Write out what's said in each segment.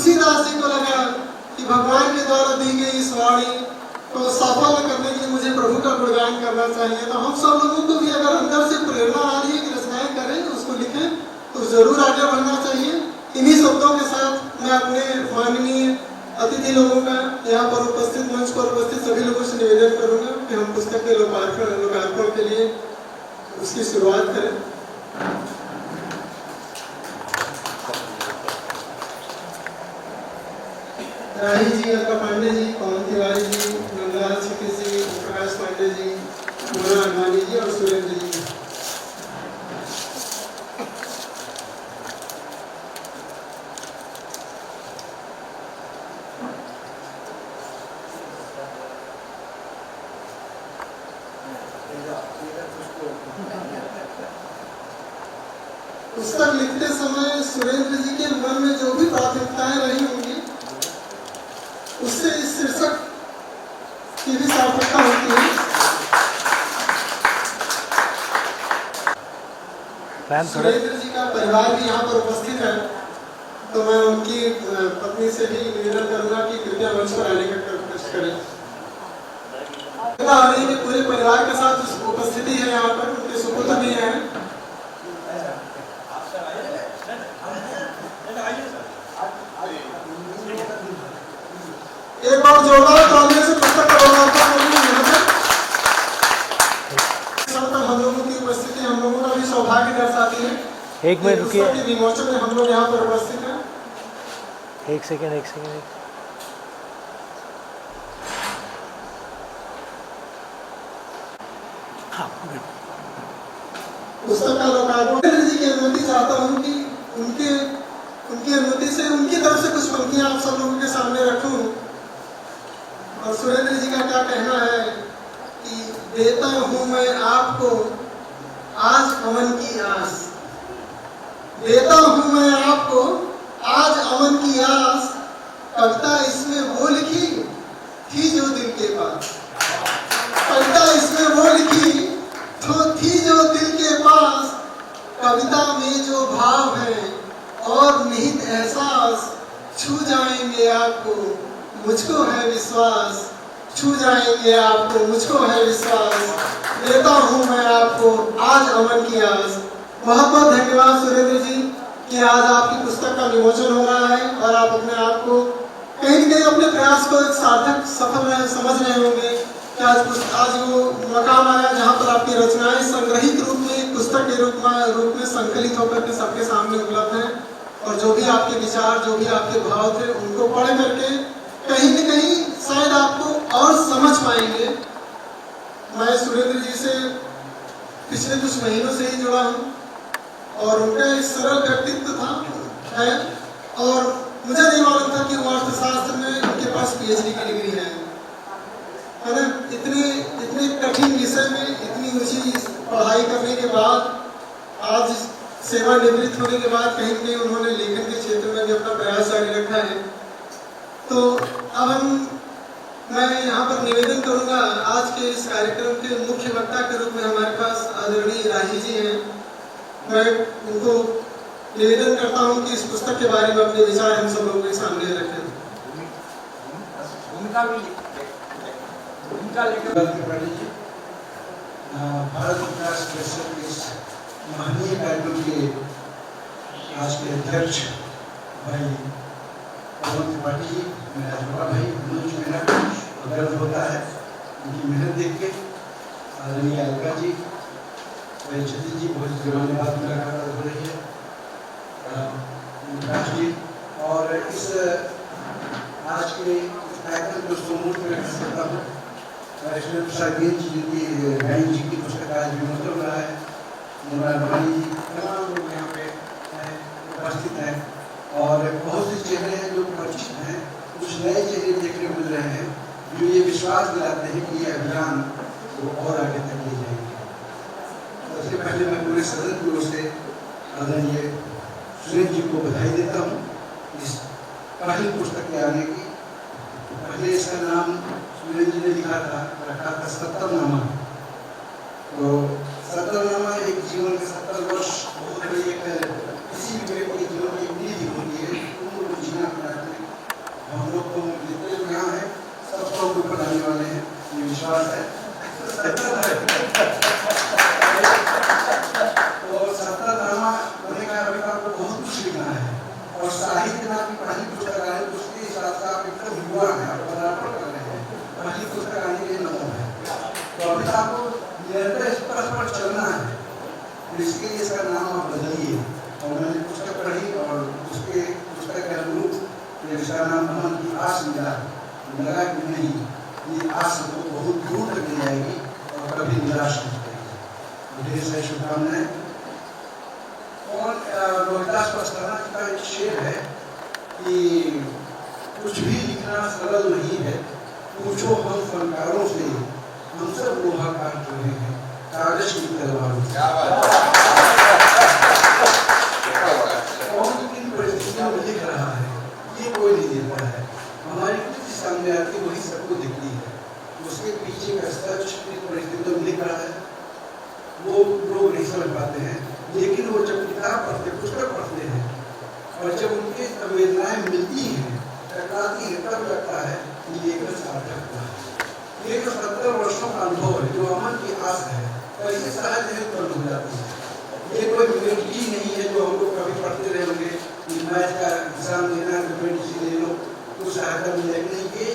तुलसीदास जी को लगा कि भगवान के द्वारा दी गई इस वाणी को सफल करने के लिए मुझे प्रभु का गुणगान करना चाहिए। तो हम सब लोगों को भी अगर अंदर से प्रेरणा आ रही है कि रचनाएं करें, उसको लिखें, तो जरूर आगे बढ़ना चाहिए। इन्हीं शब्दों के साथ मैं अपने माननीय अतिथि लोगों का, यहाँ पर उपस्थित, मंच पर उपस्थित सभी लोगों से निवेदन करूंगा कि हम पुस्तक के लोकार्पण के लिए उसकी शुरुआत करें। राही जी, अलका पांडे जी, पवन तिवारी जी, नंदलाल क्षितिज जी, प्रकाश पांडे जी, मोना अडवाणी जी और सुरेंद्र जी। पुस्तक लिखते समय सुरेंद्र जी के मन में जो भी प्राथमिकताएं रही होंगी, उससे इस शीर्षक की भी सार्थकता होती है। सुरेंद्र जी का परिवार भी यहाँ पर उपस्थित है, तो मैं उनकी पत्नी से भी निवेदन करूंगा कि कृपया मंच पर आने का कष्ट करें। पूरे परिवार के साथ उपस्थिति है यहाँ पर, उनके सुपुत्र भी हैं। एक बार जोरदार तालियों से पुस्तक का लोकार्पण हम लोगों की उपस्थिति हम लोगों का भी सौभाग्य दर्शाती है। एक मिनट रुकिए, विमोचन में हम लोग यहाँ पर उपस्थित हैं। एक सेकेंड। पुस्तक का लोकार्पण जी की अनुमति चाहता हूँ कि उनकी अनुमति से उनकी तरफ से कुछ पंक्तियां आप सब लोगों के सामने रखूं। और सुरेंद्र जी का क्या कहना है कि देता हूं मैं आपको आज अमन की आस, देता हूं मैं आपको आज अमन की आस, कविता इसमें वो लिखी थी जो दिल के पास, कविता इसमें वो लिखी तो थी जो दिल के पास, कविता में जो भाव है और निहित एहसास, छू जाएंगे आपको मुझको है विश्वास, छू जाएंगे आपको मुझको है विश्वास, देता हूं मैं आपको आज अमन की आस। बहुत बहुत धन्यवाद सुरेंद्र जी कि आज आपकी पुस्तक का विमोचन हो रहा है और आप अपने आप को कहीं न कहीं अपने प्रयास को एक सार्थक सफल समझ रहे होंगे कि आज वो मकाम आया जहाँ पर आपकी रचनाएं संग्रहित रूप में पुस्तक के रूप में संकलित होकर के सबके सामने उपलब्ध हैं। और जो भी आपके विचार, जो भी आपके भाव थे, उनको पढ़ करके कहीं न कहीं शायद आपको और समझ पाएंगे। मैं सुरेंद्र जी से पिछले कुछ महीनों से ही जुड़ा हूँ और उनका एक सरल व्यक्तित्व है और मुझे नहीं मालूम था कि वो अर्थशास्त्र में उनके पास PhD की डिग्री है ना। इतने कठिन विषय में इतनी ऊंची पढ़ाई करने के बाद, आज सेवानिवृत्त होने के बाद कहीं कहीं उन्होंने लेखन के क्षेत्र में भी अपना प्रयास जारी रखा है। तो अब मैं यहाँ पर निवेदन करूँगा, आज के इस कार्यक्रम के मुख्य वक्ता के रूप में हमारे पास आदरणीय राही जी हैं। मैं उनको निवेदन करता हूँ कि इस पुस्तक के बारे में अपने विचार हम सब लोगों के सामने रखें। भारत विकास परिषद के इस महनीय कार्यक्रम के आज के अध्यक्ष भाई पवन त्रिपाठी जी, मेरा छोटा भाई मनोज, मेरा गर्व होता है उनकी मेहनत देख के। आदरणीय अलका जी, भाई क्षितिज जी, बहुत जमाने बाद मुलाकात हो रही है, प्रकाश जी, और इस आज के कार्यक्रम को समूह में रख सकता हूँ वैष्णव प्रसाद जी, जिनकी बहन जी की पुस्तक आज विमोचन हो रहा है, मोना अडवाणी जी, तमाम लोग यहाँ पे उपस्थित हैं और बहुत से चेहरे हैं जो परिचित हैं, कुछ नए चेहरे देखने को मिल रहे हैं जो ये विश्वास दिलाते हैं कि ये अभियान वो और आगे तक ले जाएंगे। सबसे पहले मैं पूरे सदन की ओर से आदरणीय सुरेंद्र जी को बधाई देता हूँ इस पहली पुस्तक के आने की। पहले इसका नाम सुरेंद्र जी ने लिखा था, रखा था सत्तरनामा। तो सत्तरनामा एक जीवन के 70 वर्ष बहुत बड़ी एक किसी भी व्यक्ति के जीवन की एक नीति होती है, उनको जीना पड़ता है। अभी आपको निरंतर इस पर चलना है, तो इसके लिए इसका नाम आप बदलिए। और मैंने पुस्तक पढ़ी और उसके पुस्तक के अनुरूप इसका नाम अमन की आस मिला। लगा कि नहीं, ये आस तो बहुत दूर तक ले जाएगी और कभी निराश नहीं करेगी। ढेर सारी शुभकामनाएं। और रोहिदास पस्ताना का एक शेर है कि कुछ भी लिखना सरल नहीं है, पूछो हम फनकारों से, हम सब लोहा काट रहे हैं कागज की तलवारों से। कौन किन परिस्थितियों में लिख रहा है ये कोई नहीं देता है, हमारी कृति सामने आती वही सबको दिखती है। उसके पीछे का सच किस परिस्थितियों में लिख रहा है वो लोग नहीं समझ पाते हैं, लेकिन वो जब किताब पढ़ते, पुस्तक पढ़ते हैं और जब उनकी संवेदनाएं मिलती हैं, टकराती है, तब लगता है कि लेखन सार्थक हुआ है। ये जो 70 वर्षों का अनुभव है, जो अमन की आस है, कैसे सहज है उत्पन्न हो जाती है। ये कोई मेडिटी नहीं है जो हम लोग कभी पढ़ते रहेंगे कि मैथ का एग्जाम देना है तो मेडिटी ले लो तो सहायता मिलेगी। नहीं, ये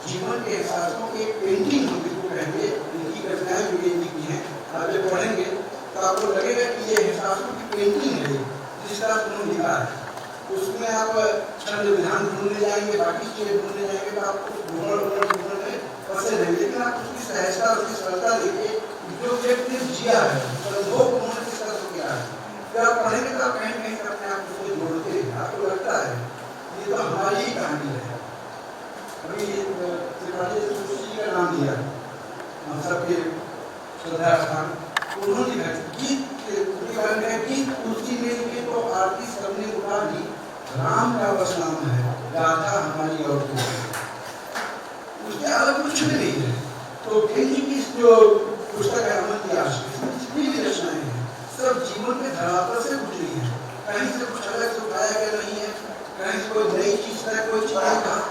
जीवन के एहसासों की पेंटिंग हम इसको कहेंगे, इनकी घटनाएं जो ये लिखी हैं, आप जब पढ़ेंगे तो आपको लगेगा कि ये एहसासों की पेंटिंग है जिस तरह उन्होंने लिखा है। उसमें आप छंद विधान ढूंढने जाएंगे, बाकी चीजें ढूंढने जाएंगे तो आपको ढूंढने फंसे रहेंगे, लेकिन आप उसकी सहजता, उसकी सरलता देखिए जो व्यक्ति ने जिया है, अनुभव उन्होंने किस तरह से किया है। जब आप पढ़ेंगे तो आप कहीं कहीं अपने आप को जोड़ते हैं, आपको लगता है ये तो हमारी ही कहानी है। अभी त्रिपाठी जी का नाम दिया हम सबके श्रद्धा स्थान, उन्होंने गीत तुलसी ने लिखे तो आरती सबने उठा दी, राम का बस नाम है, गाथा हमारी और उसके अलग कुछ भी नहीं है। तो खेजी की जो पुस्तक है अमन की आस, इसमें जितनी भी रचनाएं हैं सब जीवन के धरातल से उठली है, कहीं से कुछ अलग से उठाया गया नहीं है, कहीं से कोई नई चीज है, कोई चीज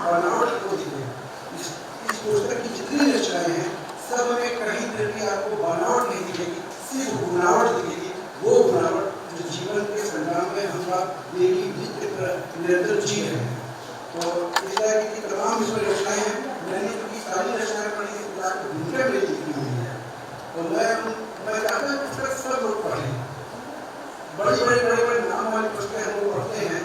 बनावट को दिखे। इस पुस्तक की जितनी रचनाएं हैं सब में कहीं भी आपको बनावट नहीं दिखेगी, सिर्फ गुनावट दिखेगी। वो गुनावट जो जीवन के संग्राम में हम डेली निरंतर जी रहे हैं। तो इस तरह की तमाम इसमें रचनाएं हैं। मैंने क्योंकि सारी रचनाएं पढ़ी इस किताब को भूमिका में लिखी हुई है, तो मैं चाहता हूँ पुस्तक सब लोग पढ़ें। बड़े नाम वाली पुस्तकें हम लोग पढ़ते हैं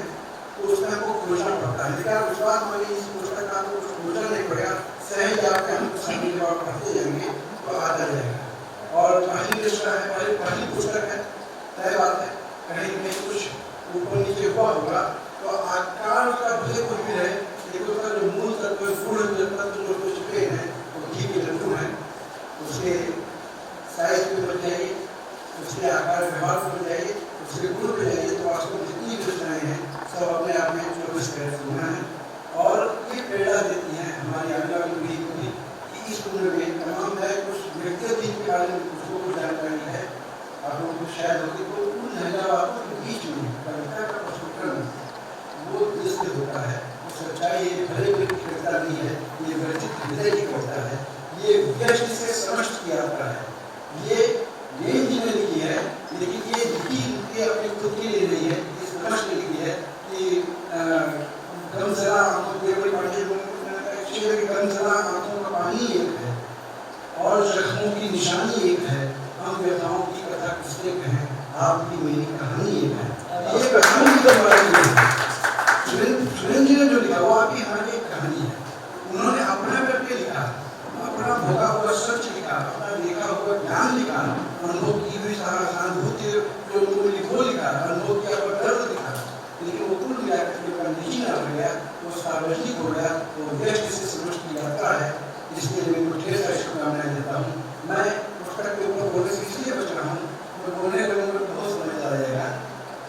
तो उसमें हमको खोजना पड़ता है, लेकिन विश्वास हमारी इस पुस्तक का आपको खोजना नहीं पड़ेगा, सहज आपके हम जब आप पढ़ते जाएंगे तो आता जाएगा। और पहली रचना है, पहली पुस्तक है, तय बात है कहीं में कुछ ऊपर नीचे हुआ होगा तो आकार का भले कुछ भी रहे, लेकिन उसका जो मूल तत्व गुण तत्व जो कुछ पे हैं वो घी के लड्डू हैं, उसके साइज पे बन जाइए, उसके आकार व्यवहार को बन जाइए, उसके गुण पे जाइए, तो वास्तव में जितनी रचनाएं हैं सब अपने आप में 24 कैरेट होना है। और ये प्रेरणा देती हैं हमारी आने वाली पीढ़ी को भी कि इस उम्र में तमाम है कुछ व्यक्तिगत चीज के बारे में उसको कुछ जानकारी है, आप लोगों को शायद होती तो उन हैदराबाद के बीच में कविता का प्रस्तुतिकरण वो दिल से होता है। सच्चाई ये भले व्यक्ति की कविता नहीं है, ये वर्जित हृदय की कविता है, ये व्यक्ति से समष्ट किया जाता है। ये जिन्हें लिखी है, लेकिन ये लिखी उनके अपने खुद के लिए नहीं है, ये समष्ट लिखी है कि गमजला आंखों के बड़ी गमजला आंखों का पानी एक है और जख्मों की निशानी एक है, हम व्यथाओं की कथा किसने कहें, आपकी मेरी कहानी एक है। ये कहानी तो हमारी है, सुरेंद्र जी ने जो लिखा वो आपकी हमारी एक कहानी है। उन्होंने अपना करके लिखा, अपना भोगा हुआ सच लिखा, अपना देखा हुआ ज्ञान लिखा, अनुभव की हुई सहानुभूति जो उन्होंने वो लिखा, अनुभव किया हुआ दर्द लिखा, लेकिन वो कुल मिलाकर जो निजी ना हो गया, वो सार्वजनिक हो गया, वो व्यक्ति से समझ की जाता है। इसलिए मैं कुछ ढेर सारी शुभकामनाएं देता हूँ। मैं पुस्तक के ऊपर बोलने से इसलिए बच रहा हूँ, मैं बोलने लगूंगा तो बहुत समझ आ जाएगा,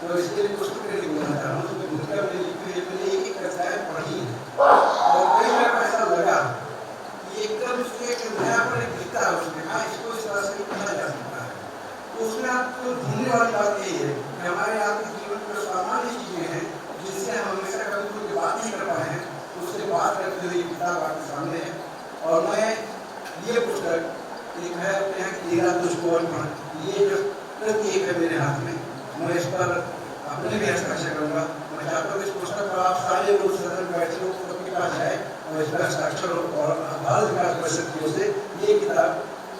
तो इसलिए पुस्तक नहीं बोलना चाह रहा हूँ। तो भूमिका में लिखी है, मैंने एक एक कविताएं पढ़ी है और कई बार ऐसा लगा कि एकदम उसके एक नया पर एक लिखता है उसमें, हाँ इसको इस तरह से पढ़ा जा सकता है। तो उसमें आपको ढूंढने वाली बात यही है कि हमारे आपके जीवन में सामान्य चीजें हैं जिनसे हम हमेशा कभी कोई बात नहीं कर पाए हैं, उससे बात करते हुए किताब आपके सामने है। और मैं ये पुस्तक एक है अपने यहाँ तेरा तुझको अर्पण, ये जो प्रति एक है मेरे हाथ में, मैं इस पर अपने भी हस्ताक्षर करूँगा। मैं चाहता हूँ इस पुस्तक पर आप सारे लोग सदन बैठे लोग सबके पास जाए और इस पर हस्ताक्षर हो और भारत विकास परिषद की ओर से ये किताब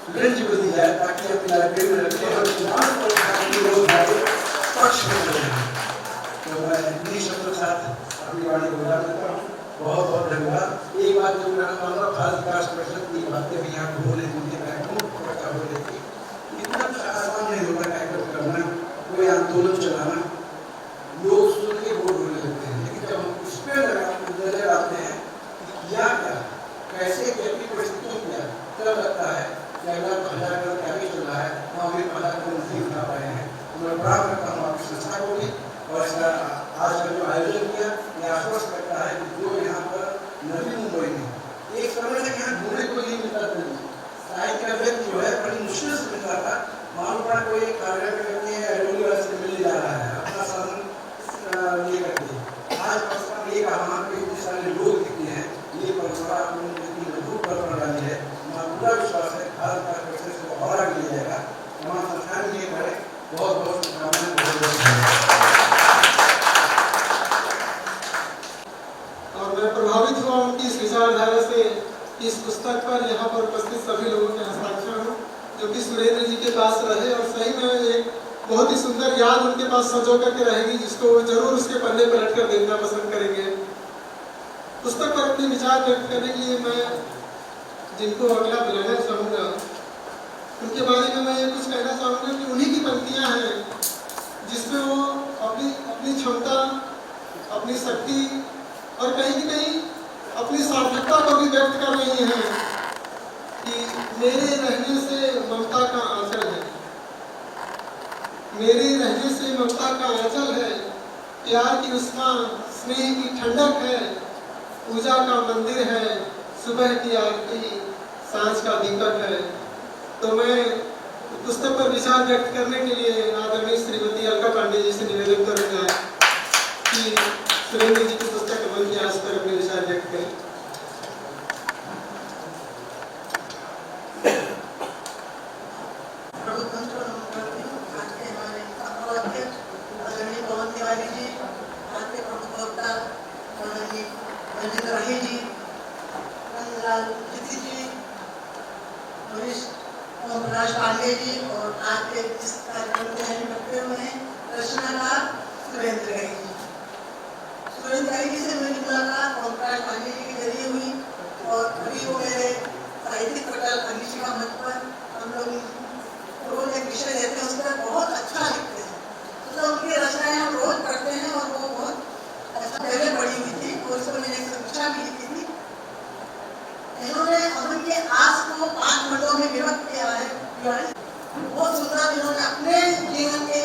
सुरेंद्र जी को दी जाए ताकि अपनी लाइब्रेरी में रखें और चुनाव को लोग हमारे पक्ष में रहे। तो मैं इन्हीं शब्दों के साथ अपनी वाणी को विराम देता हूँ। बहुत बहुत धन्यवाद। एक बात जो मैं कहूँगा, भारत विकास परिषद की बातें भी यहाँ बोले दूसरे कार्यक्रम चर्चा हो रही थी। इतना आसान नहीं होता कार्यक्रम करना, कोई आंदोलन चलाना, लोग सुन के वोट होने लगते हैं, लेकिन जब हम उस पर नजर आते हैं क्या क्या कैसे कैसी परिस्थितियों में तब लगता है कि अगला 2000 क्या भी चल रहा है, वहाँ भी 2000 नहीं उठा पाए हैं। तो मैं बड़ा करता हूँ आपकी संस्था को भी, और इसका आज का जो आयोजन किया, यह आश्वस्त करता है कि जो यहाँ पर नवी मुंबई में एक समय से यहाँ घूमने को नहीं मिलता था, साहित्य का व्यक्ति जो है बड़ी मुश्किल से मिलता था। मालूम पड़ा कोई कार्य व्यक्ति है वाले से मिलने जा रहा है अपना साधन ये करके। आज परस्पर एक वहाँ पे इतने सारे लोग दिखते हैं, ये परंपरा अपनी मजबूत परंपरा डाली है। हमारा पूरा विश्वास है भारत का परिषद को और आगे ले जाएगा। हमारा संस्थान ये करे। बहुत बहुत शुभकामनाएं। और मैं प्रभावित हुआ उनकी इस विचारधारा से। इस पुस्तक पर यहाँ पर उपस्थित सभी लोगों के हस्ताक्षर हो, जो कि सुरेंद्र जी के पास रहे, और सही में एक बहुत ही सुंदर याद उनके पास सजो करके रहेगी, जिसको वो जरूर उसके पन्ने पलट कर देखना पसंद करेंगे। पुस्तक पर अपने विचार व्यक्त करने के लिए मैं जिनको अगला बुलाना चाहूँगा, उनके बारे में मैं ये कुछ कहना चाहूँगा कि उन्हीं की पंक्तियाँ हैं जिसमें वो अपनी क्षमता, अपनी शक्ति और कहीं न कहीं अपनी सार्थकता को भी व्यक्त कर रही हैं कि मेरे रहने से ममता का आंचल है, मेरे रहने से ममता का आंचल है, प्यार की उष्मा, स्नेह की ठंडक है, पूजा का मंदिर है, सुबह की आरती, सांझ का दीपक है। तो मैं पुस्तक पर विचार व्यक्त करने के लिए आदरणीय श्रीमती अलका पांडे जी से निवेदन करूंगा कि सुरेंद्र जी की पुस्तक अमल की आस पर अपने विचार व्यक्त करें। पांडे जी और आज के इस कार्यक्रम के अहम रखते हुए हैं रचनाकार सुरेंद्र गाई जी। सुरेंद्र गाई जी से मेरी मुलाकात ओमप्रकाश पांडे जी के जरिए हुई, और अभी वो मेरे साहित्यिक पटल अंग्रेजी का मंच पर हम लोग रोज एक विषय देते हैं, उस पर बहुत अच्छा लिखते हैं। मतलब उनकी रचनाएं हम रोज पढ़ते हैं और वो बहुत अच्छा पहले पढ़ी हुई थी और उस पर मैंने एक समीक्षा भी लिखी थी। इन्होंने अमन के आस को 5 खंडों में विभक्त किया है। बहुत सुंदर इन्होंने अपने जीवन के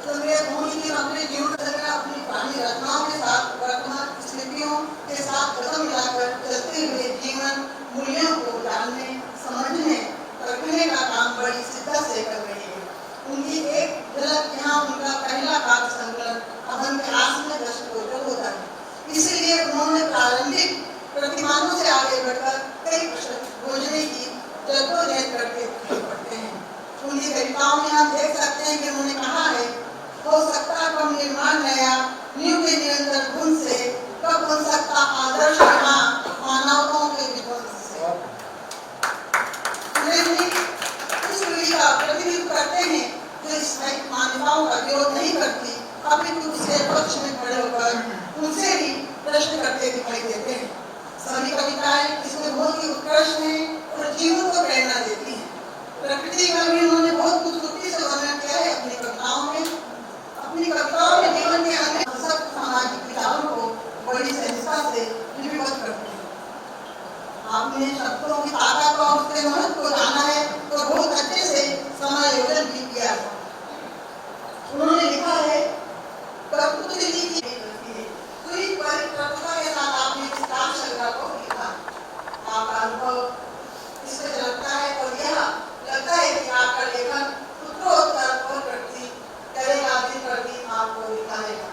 अपने जीवन अपनी पुरानी रचनाओं के साथ वर्तमान स्थितियों के साथ कदम मिलाकर चलते हुए जीवन मूल्यों को जानने, समझने, रखने का काम बड़ी शिद्दत से कर रही है। उनकी एक झलक यहाँ उनका पहला काव्य संकलन अमन के आस में दृष्टिगोचर होता है। इसीलिए उन्होंने प्रारंभिक प्रतिमानों से आगे बढ़कर कई प्रश्न खोजने की जद्दोजहद करके पढ़ते हैं। उनकी कविताओं में हम देख सकते हैं कि उन्होंने कहा है, हो सकता कब निर्माण नया न्यू के निरंतर गुण से, कब बन सकता आदर्श मानवताओं के विध्वंस से। उस पीढ़ी का प्रतिनिधित्व करते हैं जो इस मान्यताओं का विरोध नहीं करती, अपितु उसके पक्ष में खड़े होकर उनसे ही प्रश्न करते दिखाई देते हैं। सभी कविताएं इसमें बहुत ही उत्कृष्ट हैं और जीवन को प्रेरणा देती हैं। प्रकृति का भी उन्होंने बहुत खूबसूरती से वर्णन किया है अपनी कविताओं में। अपनी कविताओं में जीवन के अन्य सब सामाजिक विचारों को बड़ी सहजता से लिपिबद्ध करते हैं। आपने शब्दों की ताकत और उसके महत्व को जाना है तो बहुत अच्छे से समायोजन भी किया है। उन्होंने लिखा है, प्रकृति की पूरी परिकल्पना के साथ आपने इस काव्य संग्रह को लिखा। आपका अनुभव इसमें झलकता है और यह लगता है कि आपका लेखन उत्तरोत्तर और प्रगति करेगा, दिन प्रतिदिन आपको दिखाएगा।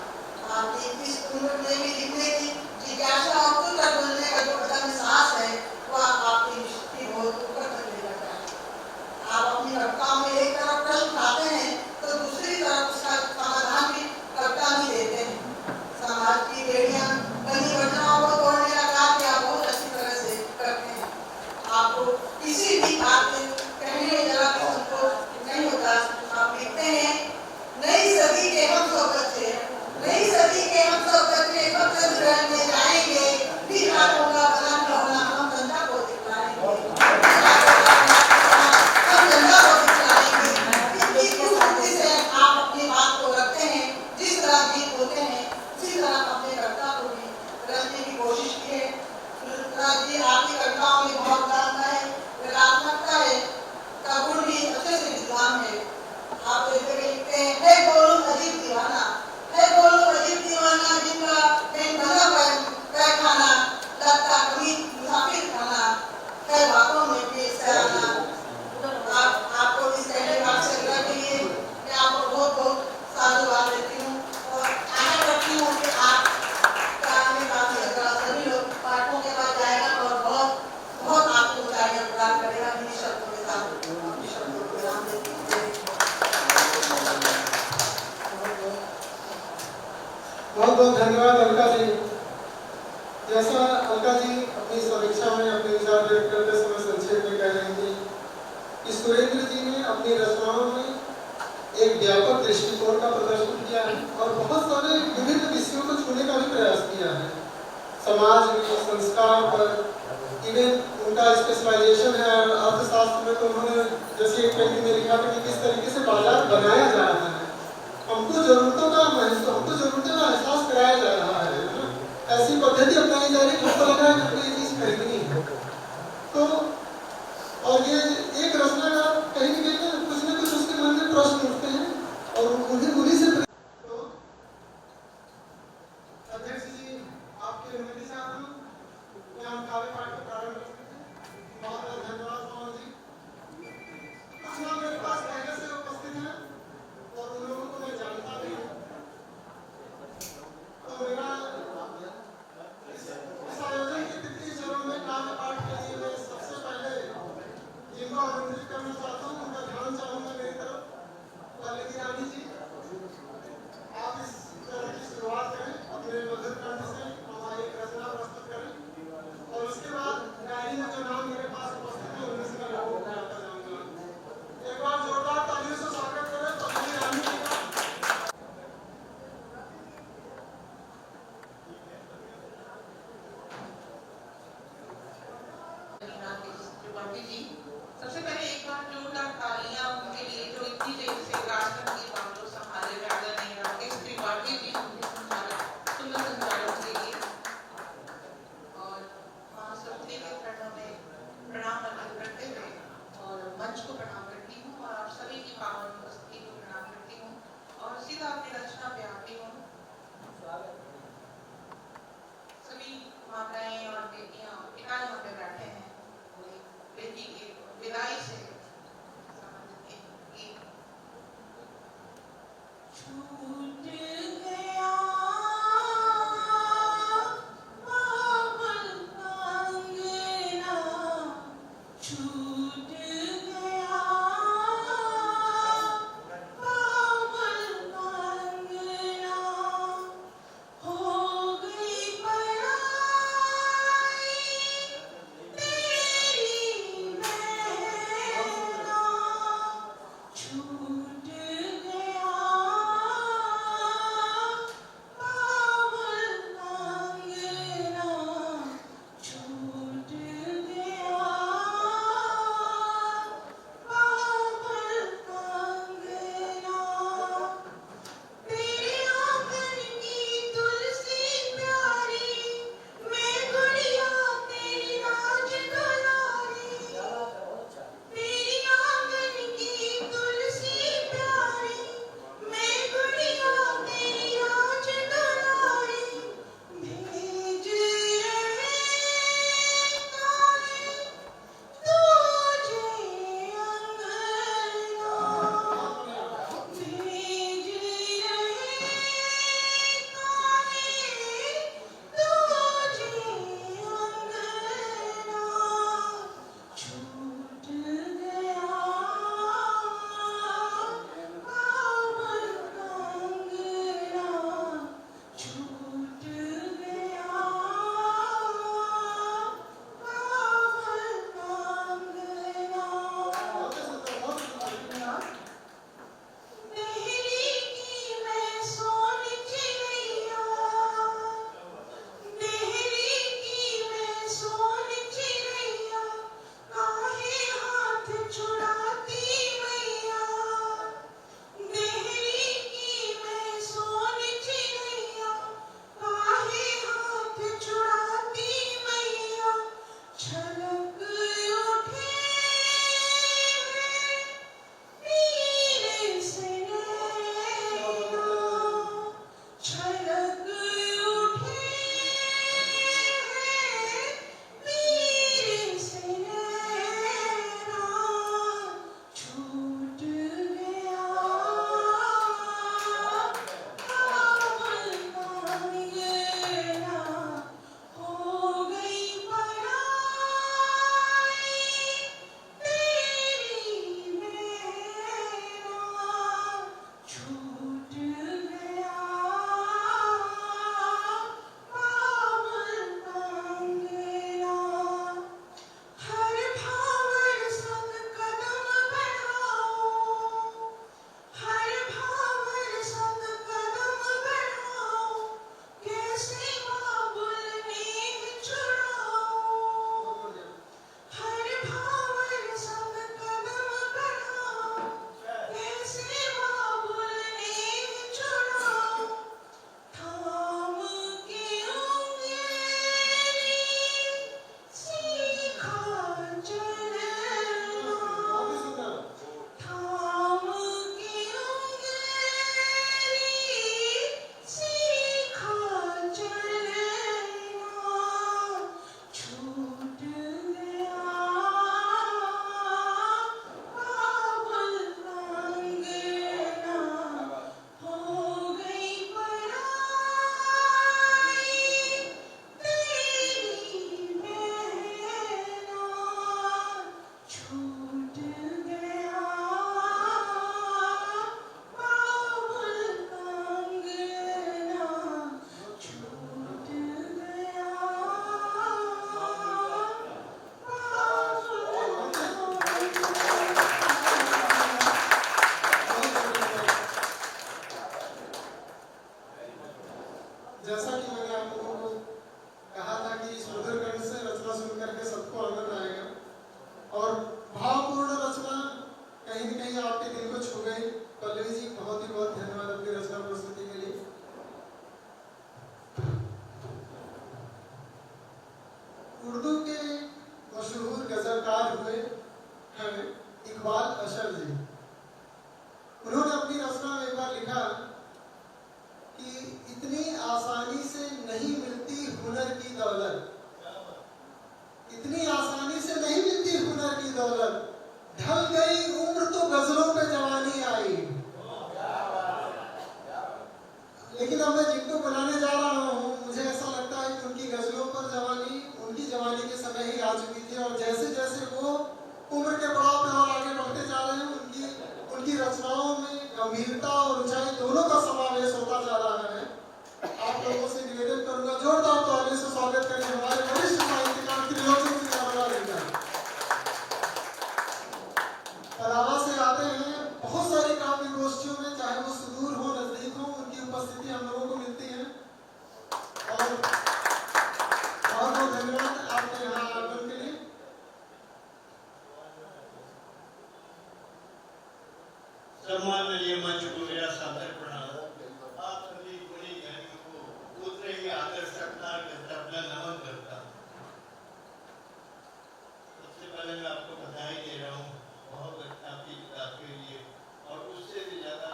आपकी इस उम्र में भी लिखने की जिज्ञासा और खुद तक बोलने का जो अदम्य साहस है, वह आपकी निष्ठि बहुत ऊपर तक ले जाता है। आप अपनी कविताओं में एक तरफ प्रश्न उठाते हैं तो दूसरी तरफ उसका समाधान जैसे कि लिखते हैं, है गोलू अजीब दीवाना, है गोलू अजीब दीवाना, जिनका ढंगा पैखाना, लगता कभी मुसाफिर खाना, है बातों में भी सराहना। आपको इस पहले भाग से अगला के लिए मैं आपको बहुत बहुत साधुवाद देती हूँ और आशा करती हूँ कि आप सभी लोग पाठों के बाद जाएगा और बहुत बहुत आपको ऊंचाइयां प्रदान करेगा। इन्हीं शब्दों के साथ अपने शब्दों को विराम देती हूँ। बहुत बहुत धन्यवाद अलका जी। जैसा अलका जी अपनी समीक्षा में अपने विचार व्यक्त करते समय संक्षेप में कह रही थी कि सुरेंद्र जी ने अपनी रचनाओं में एक व्यापक दृष्टिकोण का प्रदर्शन किया है और बहुत सारे विभिन्न विषयों को छूने का भी प्रयास किया है। समाज में संस्कार पर इवन उनका स्पेशलाइजेशन है अर्थशास्त्र में, तो उन्होंने जैसे एक पेंटिंग में लिखा था कि किस तरीके से बाजार बनाया जा रहा है, हमको जरूरतों का एहसास कराया जा रहा है ना? ऐसी पद्धति अपनाई जा रही है, हमको लग रहा है कि ये चीज खरीदनी है। तो और ये एक रचनाकार कहीं न कहीं कुछ न कुछ उसके मन में प्रश्न उठते हैं और उन्हीं से तो अध्यक्ष जी आपकी अनुमति से आता हूँ, मैं हम काव्य पाठ को प्रारंभ कर सकते हैं। बहुत बहुत धन्यवाद पवन जी। कुछ नाम मेरे पास पहले से उपस्थित हैं और उन लोगों को मैं जानता भी हूँ, तो मेरा इस आयोजन के तृतीय चरण में काव्य पाठ के लिए मैं सबसे पहले जिनको आमंत्रित करना चाहता हूँ उनका ध्यान चाहूंगा मेरी तरफ। पल्लवी रानी जी, आप इस चरण की शुरुआत करें अपने मधुर कंठ से, हमारी एक रचना प्रस्तुत करें और उसके बाद डायरी में जो नाम मेरे पास उपस्थित है उनमें से मैं लोगों को बताता जाऊंगा। एक बार जोरदार तालियों से स्वागत करें पल्लवी रानी जी का। सबसे पहले एक बार जोरदार तालियां उनके लिए जो इतनी देर से राष्ट्र की बातों संभाले राजा ने राकेश त्रिपाठी जी सुंदर संचालन के लिए और महासुप्ती के चरणों में प्रणाम अर्पित करते हुए और मंच को प्रणाम करती हूँ और आप सभी की पावन उपस्थिति को प्रणाम करती हूँ और सीधा अपनी रचना पे आती हूँ। सभी माताएं और बेटियां पिता यहाँ पे बैठे हैं, बेटी की विदाई से संबंधित बदौलत ढल गई उम्र तो गजलों पे जवानी आई। लेकिन अब मैं जिनको बुलाने जा रहा हूँ, मुझे ऐसा लगता है कि उनकी गजलों पर जवानी उनकी जवानी के समय ही आ चुकी थी, और जैसे जैसे वो उम्र के पड़ाव पे और आगे बढ़ते जा रहे हैं, उनकी रचनाओं में गंभीरता और ऊंचाई दोनों का समावेश होता जा रहा है। आप लोगों से निवेदन करूंगा, जोरदार तालियों से स्वागत करें हमारे वरिष्ठ साहित्यकार त्रिलोचन सिंह रावला जी का। अलावा से आते हैं बहुत सारी काव्य गोष्ठियों में, चाहे वो सुदूर हो नजदीक हो, उनकी उपस्थिति हम लोगों को मिलती है। और बहुत बहुत धन्यवाद आपके यहाँ आगमन के लिए। सम्माननीय मंच को मेरा सादर प्रणाम। आप सभी गुणी ज्ञानियों को उतने ही आदर सत्कार करता अपना नमन करता हूँ। सबसे पहले मैं आपको बधाई दे रहा हूँ बहुत आपकी किताब के लिए, और उससे भी ज्यादा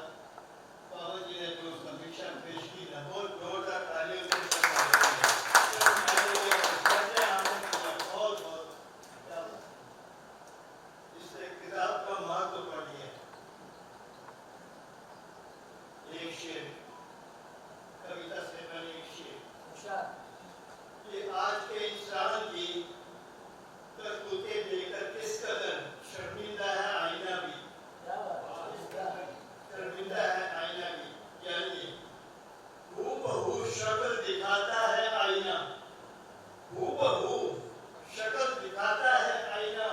पवन जी ने जो समीक्षा पेश की ना, बहुत जोरदार तालियों से इससे किताब का महत्व बढ़ी है। एक शेर, कविता से मैंने एक शेर, ये आज के इंसान की करतूतें देखकर किस कदर शर्मिंदा है आईना भी, शर्मिंदा है आईना भी। यानी हूबहू शक्ल दिखाता है आईना, हूबहू शक्ल दिखाता है आईना,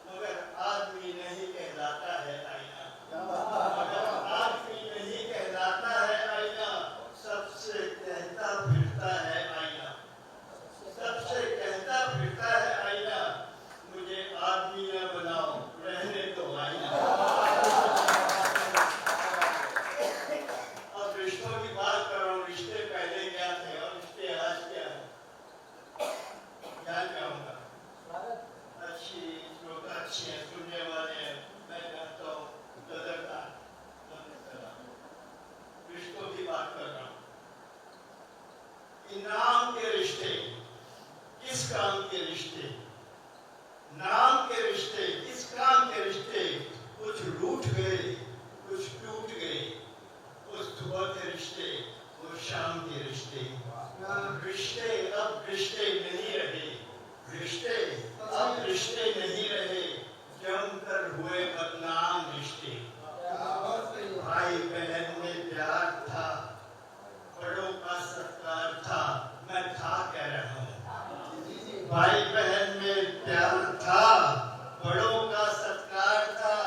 मगर आदमी नहीं कहलाता है आईना, मगर आदमी नहीं कहलाता है आईना, सबसे कहता फिरता है आईना, सबसे कहता फिरता है आईना, मुझे आदमी न बनाओ रहने दो आईना। अब रिश्तों की बात कर रहा हूँ, रिश्ते पहले क्या थे और रिश्ते आज क्या है, ध्यान चाहूंगा। अच्छी श्रोता अच्छी है, सुनने वाले हैं, मैं जानता हूँ कदरदार, रिश्तों की बात कर रहा हूँ। नाम के रिश्ते, किस काम के रिश्ते, नाम के रिश्ते, किस काम के रिश्ते, कुछ रूठ गए कुछ टूट गए, उस सुबह के रिश्ते वो शाम के रिश्ते, रिश्ते अब रिश्ते नहीं रहे, रिश्ते अब रिश्ते नहीं रहे, जमकर हुए बदनाम रिश्ते। भाई बहन में प्यार था, बड़ों का सत्कार था, मैं था कह रहा हूँ। भाई बहन में प्यार था, बड़ों का सत्कार था,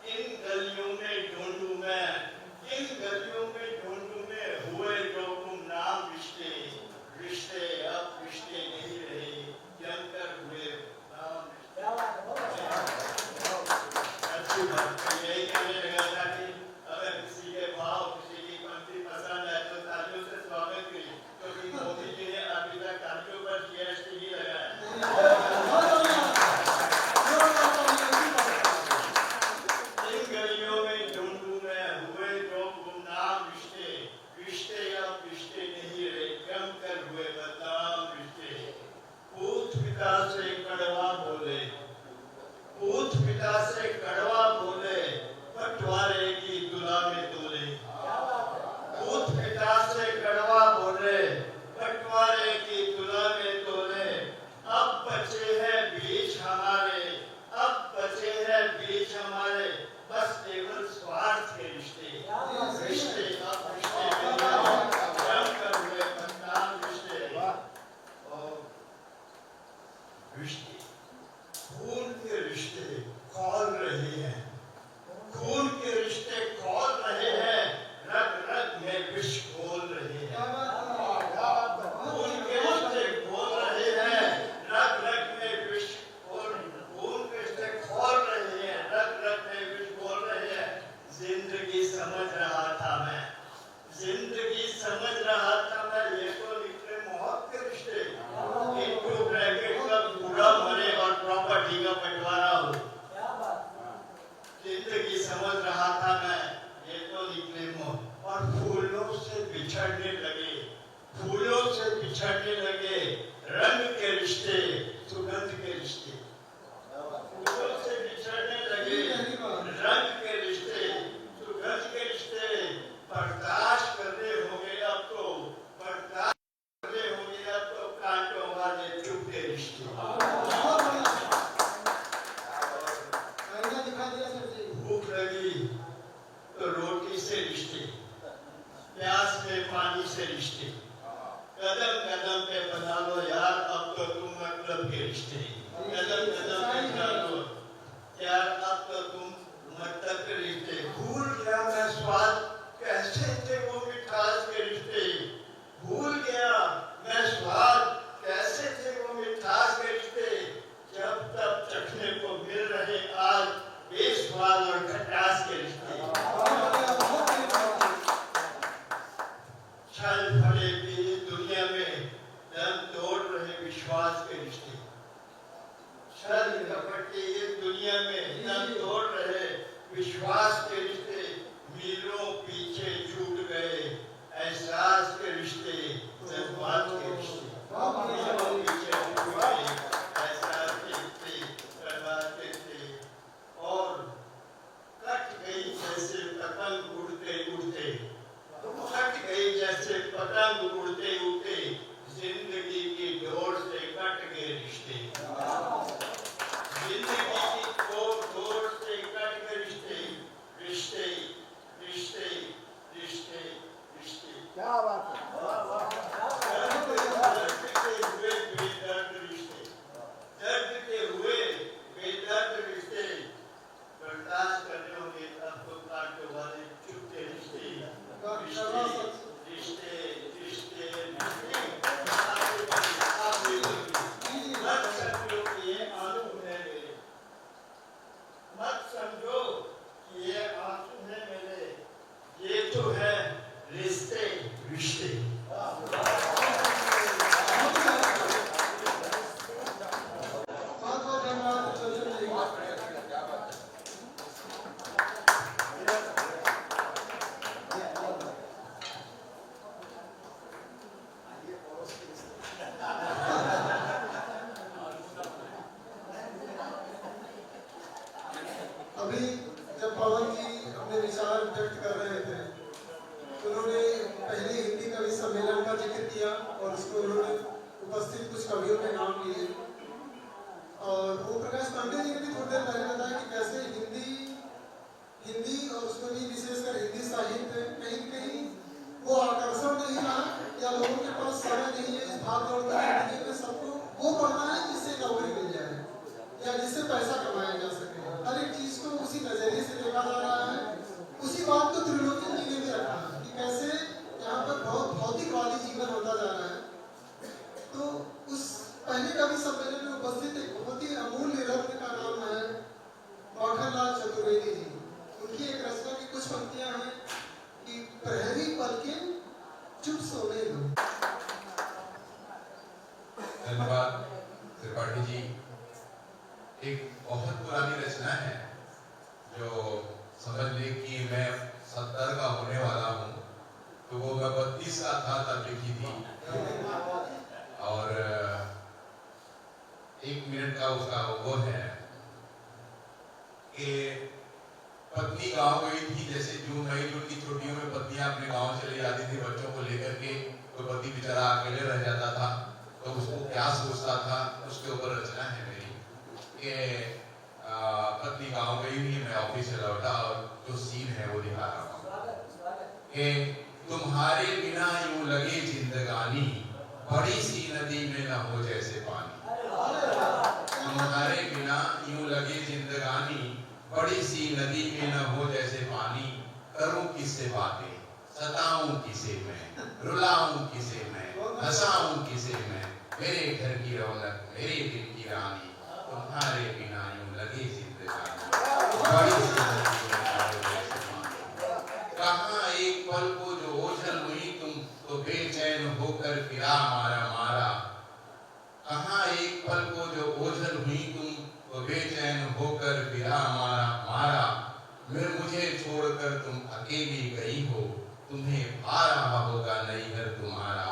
इन गलियों में ढूंढूं मैं, इन गलियों में ढूंढूं मैं, हुए जो गुमनाम रिश्ते, रिश्ते अब रिश्ते नहीं रहे, जमकर हुए बदनाम रिश्ते। अच्छी बात है, यही कहने लगा था कि अगर किसी के भाव, किसी की पंक्ति पसंद है तो तालियों से स्वागत करिए, क्योंकि मोदी जी ने अभी तक तालियों पर जीएसटी ही लगाया। इन गलियों में ढूंढूं मैं, हुए जो गुमनाम रिश्ते, रिश्ते अब रिश्ते नहीं रहे, जमकर हुए बदनाम रिश्ते। पूत पिता से कड़वा बोले, पूत पिता से कड़वा बोले, बंटवारे की दुला में तोले। पूत पिता से कड़वा बोले, बंटवारे की तुला में तोले, अब बचे हैं बीच हमारे, अब बचे हैं बीच हमारे, बस केवल स्वार्थ के रिश्ते, रिश्ते अब रिश्ते जमकर हुए बदनाम रिश्ते। और रिश्ते, खून के रिश्ते खौल रहे हैं, खून के रिश्ते खौल रहे हैं, रग रग में विष घोल रहे हैं, खून के रिश्ते घोल रहे हैं, रग रग में विष घोल, खून के रिश्ते खौल रहे हैं, रग रग में विष घोल रहे हैं। जिंदगी समझ रहा था मैं, जिंदगी समझ रहा था मैं, ये तो निकले मौत के रिश्ते, इनको ब्रैकेट का बूढ़ा मरे और प्रॉपर्टी का बंटवारा हो। रिश्ते, बहुत बढ़िया। आईना दिखा दिया सर जी। भूख लगी तो रोटी से रिश्ते, प्यास में पानी से रिश्ते, कदम कदम पे बना लो यार अब तो तुम मतलब के रिश्ते, कदम कदम पे बना लो यार अब तो तुम मतलब के रिश्ते। भूल गया मैं स्वाद कैसे थे वो मिठास के रिश्ते, भूल गया मैं स्वाद कैसे थे वो मिठास के रिश्ते, जब तब चखने को मिल रहे आज बेस्वाद और खटास के रिश्ते। छल भरे की दुनिया में दम तोड़ रहे विश्वास के रिश्ते, छल कपट की ये दुनिया में दम तोड़ रहे विश्वास के रिश्ते, मीलों पीछे छूट गए एहसास के रिश्ते, जज्बात के रिश्ते, मीलों पीछे छूट गए एहसास के रिश्ते, जज्बात के रिश्ते, और कट गई जैसे पतंग उड़ते उड़ते, कट गई जैसे पतंग उड़ते उड़ते, जिंदगी की डोर से कट गए रिश्ते, जिंदगी की डोर से कट गए रिश्ते, रिश्ते रिश्ते रिश्ते रिश्ते। क्या बात है। दर्द के हुए बेदर्द रिश्ते, दर्द के हुए बेदर्द रिश्ते, बर्दाश्त करने होंगे अब तो काटने वाले चुपके रिश्ते, रिश्ते रिश्ते रिश्ते रिश्ते। मत समझो कि ये आंसू है मेरे, मत समझो कि ये आंसू है मेरे, ये तो है रिश्ते रिश्ते। बहुत बहुत धन्यवाद चंद्र जी। अभी जब पवन जी अपने विचार व्यक्त कर रहे थे, उन्होंने पहले हिंदी कवि सम्मेलन का जिक्र किया और उसको उन्होंने उपस्थित कुछ कवियों के नाम लिए, और वो प्रकाश पांडे जी ने भी थोड़ी देर पहले बताया कि कैसे हिंदी और उसमें भी विशेषकर हिंदी साहित्य कहीं कहीं वो आकर्षण नहीं रहा, या लोगों के पास समय नहीं है इस भाग दौड़ की जिंदगी में सबको वो पढ़ना है जिससे नौकरी मिल जाए या जिससे पैसा कमाया जा सके। हर एक चीज को उसी नजरिए से देखा जा रहा है। उसी बात को त्रिलोकी जी ने भी रखा है कि कैसे यहाँ पर बहुत भौतिकवादी जीवन होता जा रहा है। तो उस पहले कवि सम्मेलन में उपस्थित एक बहुत ही अमूल्य रत्न का नाम है माखनलाल चतुर्वेदी जी। उनकी एक रचना की कुछ पंक्तियां हैं कि प्रहरी पलकें चुप सोने दो। धन्यवाद त्रिपाठी जी। एक बहुत पुरानी रचना है जो समझ ले कि मैं 70 का होने वाला हूँ, तो वो मैं 32 का था तब लिखी थी, और 1 मिनट का उसका वो है कि पत्नी गांव गई थी, जैसे जून मई जून की छुट्टियों में पत्नियां अपने गांव चली जाती थी बच्चों को लेकर के, तो पति बेचारा अकेले रह जाता था, तो उसको क्या सोचता था उसके ऊपर रचना है मेरी कि पत्नी गांव गई हुई, मैं ऑफिस से लौटा और जो सीन है वो दिखा रहा हूँ कि तुम्हारे बिना यूं लगे जिंदगानी, बड़ी सी नदी में न हो जैसे पानी, तुम्हारे बिना यूं लगे जिंदगानी, बड़ी सी नदी में न हो जैसे पानी, करूं किससे बातें, सताऊं किसे मैं, रुलाऊं किसे मैं, हंसाऊं किसे मैं, मेरे घर की रौनक मेरे दिल की रानी, तुम्हारे बिना यूं लगे जिंदगानी, बड़ी सी नदी में न हो जैसे पानी। कहाँ एक पल को जो ओझल हुई तुम, तो बेचैन होकर फिरा मारा मारा, कहाँ एक पल को जो ओझल हुई तुम, तो बेचैन होकर फिरा मारा मारा, फिर मुझे छोड़कर तुम अकेली गई हो, तुम्हें पा रहा होगा नैहर तुम्हारा,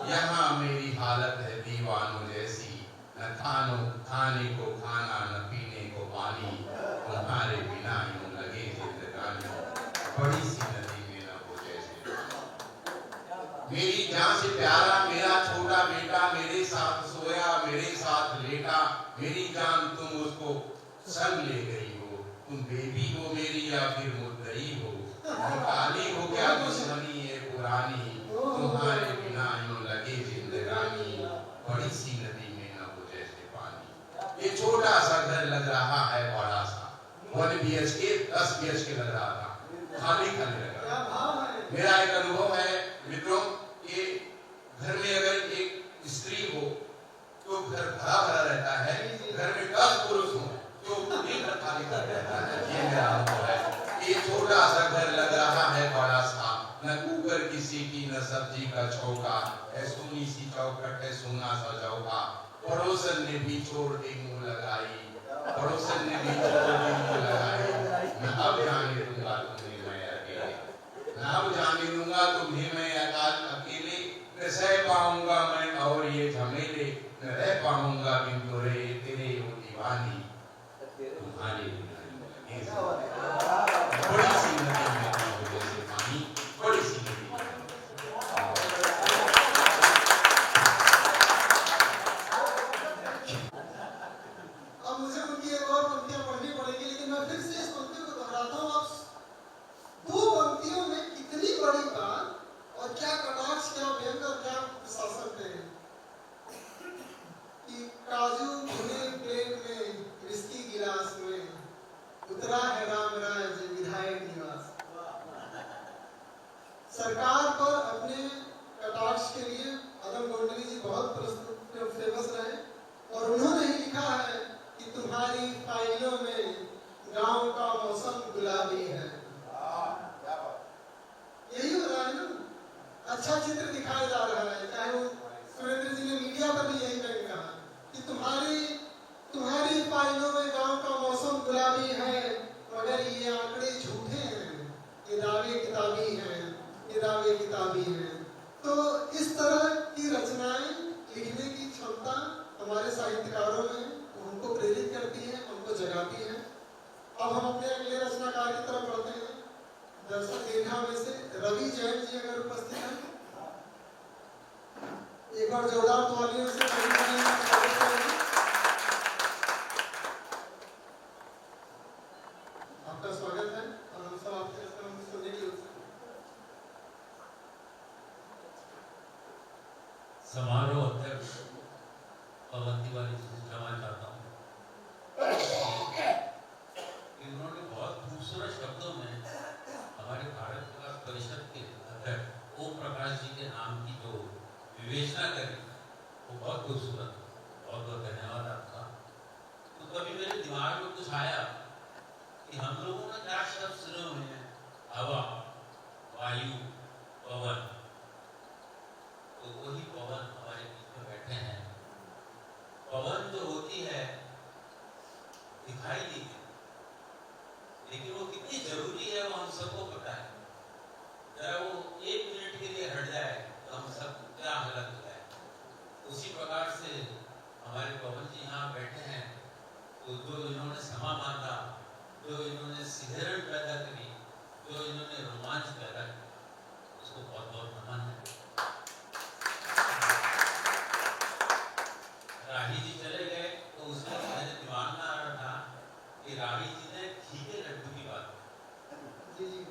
यहाँ मेरी हालत है दीवानों जैसी, न खाने को खाना न पीने को पानी, तुम्हारे बिना यूं लगे जिंदगानी, बड़ी सी नदी में न हो जैसे। मेरी जान से प्यारा मेरा छोटा बेटा मेरे साथ सोया सोया मेरे साथ लेटा, मेरी जान तुम उसको संग ले गई हो। तुम बेबी हो मेरी या फिर मुद्दई हो, निकाली हो क्या दुश्मनी ये पुरानी, तुम्हारे बिना यूं लगे जिंदगानी, बड़ी सी नदी में न हो जैसे पानी। ये छोटा सा घर लग रहा है बड़ा सा, 1 BHK 10 BHK लग रहा था, खाली खाली लग रहा था। मेरा एक अनुभव है मित्रों, ये घर में अगर एक स्त्री हो तो घर भरा भरा रहता है, घर में 10 पुरुष हो तो एक घर खाली खाली रहता है। ये मेरा अनुभव है। ये छोटा सा घर लग रहा है बड़ा सा, न कुकर किसी की न सब्जी का चौका, है सुनी सी चौखट है सुना सा चौका। पड़ोसन ने भी छोड़ दी मुंह लगाई, पड़ोसन ने भी छोड़ दी मुंह लगाई, मैं अब जाने दूंगा तुम्हें मैं अकेले, मैं अब जाने दूंगा तुम्हें मैं अकेले, न सह पाऊंगा मैं और ये झमेले, न रह पाऊंगा बिन तोरे तेरे वो दीवानी, तुम्हारे बड़ी सी नदी में जैसे पानी, बड़ी सी नदी। अब मुझे उनकी एक और पंक्तियां पढ़नी पड़ेगी, लेकिन मैं फिर से इस पंक्ति को दोहराता हूँ। आप 2 पंक्तियों में कितनी बड़ी बात और क्या कटाक्ष, क्या व्यंग और क्या प्रशासन थे कि काजू भुने प्लेट में, विस्की गिलास में, उतरा है राम राज विधायक निवास। सरकार पर अपने कटाक्ष के लिए अदम गोंडवी जी बहुत फेमस रहे और उन्होंने ही लिखा है कि तुम्हारी फाइलों में गांव का मौसम गुलाबी है। यही हो रहा है ना, अच्छा चित्र दिखाया जा रहा है। चाहे वो सुरेंद्र जी ने मीडिया पर भी यही कहा कि तुम्हारी फाइलों में गांव का मौसम गुलाबी है, मगर ये आंकड़े झूठे हैं, ये दावे किताबी हैं, ये दावे किताबी हैं। तो इस तरह की रचनाएं लिखने की क्षमता हमारे साहित्यकारों में हमको प्रेरित करती है, हमको जगाती है। अब हम अपने अगले रचनाकार की तरफ बढ़ते हैं। दर्शक दीर्घा में से रवि जैन जी अगर उपस्थित हैं, एक बार जोरदार तालियों से स्वागत करेंगे। आपका स्वागत है और हम सब आपके सुनने के लिए समारोह अध्यक्ष अवंती वाली जी क्षमा चाहता हूँ। इन्होंने बहुत खूबसूरत शब्दों में हमारे भारत विकास परिषद के अध्यक्ष ओम प्रकाश जी के नाम की जो विवेचना करी वो बहुत खूबसूरत। बहुत बहुत धन्यवाद आपका। तो कभी मेरे दिमाग में कुछ आया कि हम लोगों ने क्या शब्द सुने हुए हैं, हवा, वायु, पवन, तो वही पवन हमारे बीच में बैठे हैं। पवन जो होती है दिखाई नहीं देती, लेकिन वो कितनी जरूरी है वो हम सबको पता है। जरा वो 1 मिनट के लिए हट जाए तो हम सब क्या हालत हो जाए। उसी प्रकार से हमारे पवन जी यहाँ बैठे हैं, तो जो इन्होंने समा बांधा, जो इन्होंने सिहरन पैदा करी, जो इन्होंने रोमांच पैदा किया, उसको बहुत बहुत नमन है। राही जी चले गए तो उसमें मेरे दिमाग में आ रहा था कि राही जी ने घी के लड्डू की बात जी जी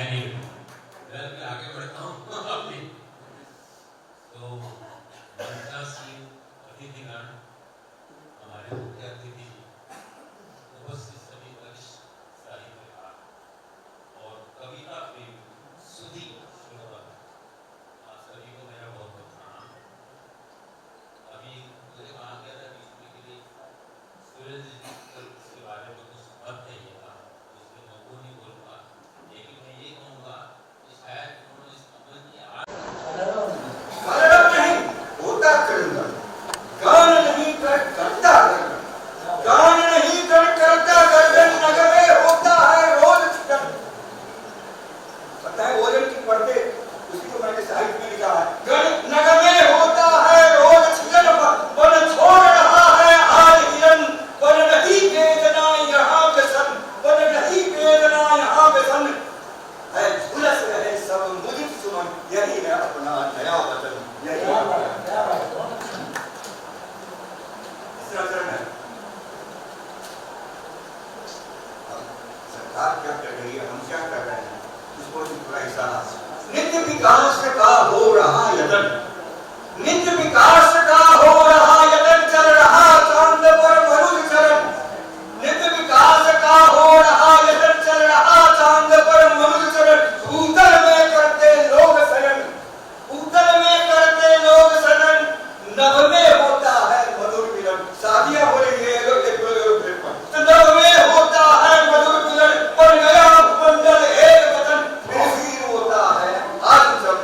मैं आगे बढ़ता हूँ अपनी तो वनिता सिंह अतिथिगण, हमारे मुख्य अतिथि, उपस्थित सभी वरिष्ठ साहित्यकार और कविता प्रेमी सुधी श्रोता, आप सभी को मेरा बहुत बहुत प्रणाम। अभी मुझे कहा गया था बीच में के लिए सूरज जी के बारे में कुछ मत चाहिए था, इसलिए मैं वो नहीं बोल पाया, लेकिन मैं ये कहूँगा कि शायद उन्होंने इस कमल की नहीं होता करूंगा, गान नहीं कर करता गर्दन, गान नहीं कर करता गर्दन, नगर में होता है रोज चिकन। पता है ओजन की पढ़ते उसी को मैंने साहित्य में लिखा है, नगर में होता है रोज चिकन, बन छोड़ रहा है आज हिरन, बन नहीं वेदना यहाँ व्यसन, बन नहीं वेदना यहाँ व्यसन है, झुलस रहे सब मुदित सुमन, यही है अपना नया वतन, यही है सरकार क्या कर रही है, हम क्या कर रहे हैं, उसको थोड़ा इशारा। नित्य विकास का हो रहा यतन, नित्य विकास का हो रहा यतन, चल रहा चांद पर मनुज चरण, नित्य विकास का हो रहा यतन, चल रहा चांद पर मनुज चरण, भूतल में करते लोग शरण, भूतल में करते लोग शरण, नभ में होता है मधुर मिलन। शादियां हो रही है लोग नभ में होता है मधुर मिलन, बन गया मंडल एक वतन, फिर भी होता है आज सब,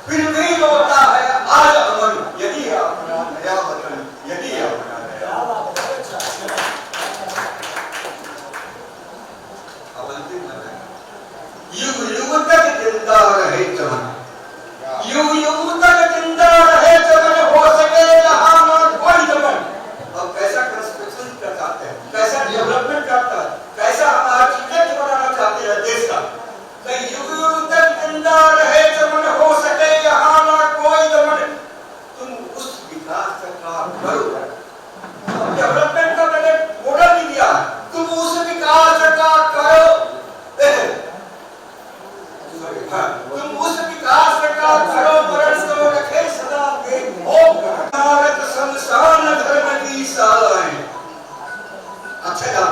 फिर भी होता है आज अमन, यही है अपना नया वतन, यही है अपना नया। अब अंतिम है, युग युग तक जिंदा रहे चमन, युग युग तक जिंदा रहे चमन, हो सके जहां ना कोई दमन। अब कैसा कंस्ट्रक्शन चाहते हैं, कैसा डेवलपमेंट चाहता है, कैसा हम आर्किटेक्ट बनाना चाहते हैं देश का, तो युग युग तक जिंदा रहे चमन, हो सके जहां ना कोई दमन। तुम उस विकास का करो, डेवलपमेंट का मैंने मॉडल नहीं दिया, तुम उस विकास का करो, तुम उस विकास का करो, मरण तो रखे सदा के भोग। भारत संस्थान धर्म की शालाएं, अच्छा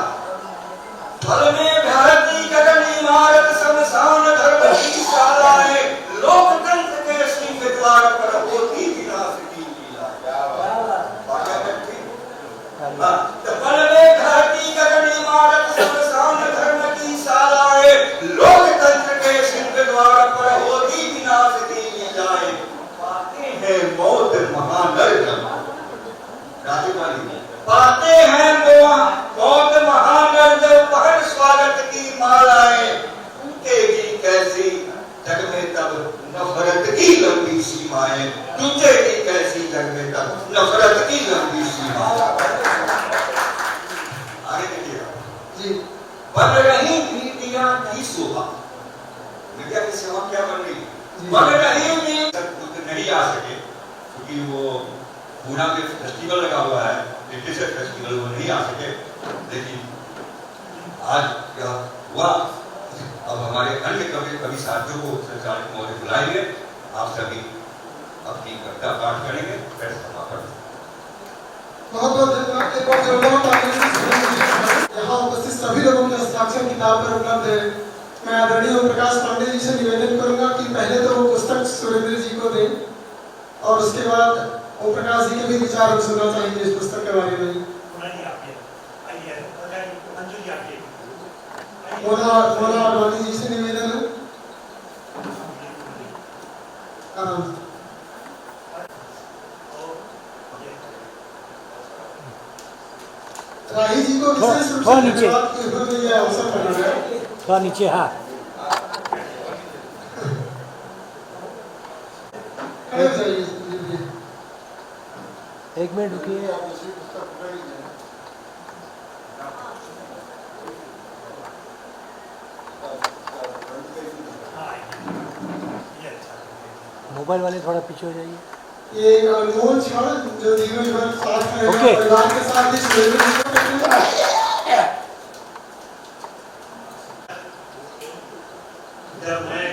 फल में भारती गगन इमारत शमशान धर्म की शालाएं, लोकतंत्र के सिंह द्वार पर होती विनाश की लीला। फल में भारती गगन इमारत शमशान धर्म की शालाएं, लोकतंत्र के सिंह द्वार पर होती विनाश की लीलाएं, पाते हैं मौत महानर्क, राजकुमारी पाते हैं मौत महानर्क, पहर स्वागत की मालाएं, टूटेगी कैसी जग में तब नफरत की लंबी सीमाएं, टूटेगी कैसी जग में तब नफरत की लंबी सीमाएं। आगे देखिएगा जी, बन रही नीतियां की शोभा, मीडिया की सेवा क्या बन रही, बन रही नहीं आ सके क्योंकि वो पूना के फेस्टिवल लगा हुआ है, लिटरेचर फेस्टिवल, वो नहीं आ सके, लेकिन आज क्या हुआ, अब हमारे अन्य कवि साथियों को संचालक महोदय बुलाएंगे, आप सभी अपनी कविता पाठ करेंगे, फिर समापन। बहुत बहुत धन्यवाद। एक बार जोरदार तालियों से यहाँ उपस्थित सभी लोगों के हस्ताक्षर किताब पर उपलब्ध है। मैं आदरणीय ओम प्रकाश पांडे जी से निवेदन करूंगा कि पहले तो वो पुस्तक सुरेंद्र जी को दें और उसके बाद ओम प्रकाश जी के भी विचार हम सुनना चाहेंगे इस पुस्तक के बारे में। मोना आडवाणी जी से निवेदन है। आराम से। राही जी को विशेष रूप से धन्यवाद कि उन्होंने ये अवसर बनाया। थोड़ा नीचे, हाँ एक मिनट रुकिए। मोबाइल वाले थोड़ा पीछे हो जाइए। ये एक अनमोल क्षण जो जीवन भर साथ में ओके। परिवार के साथ इस जब मैंने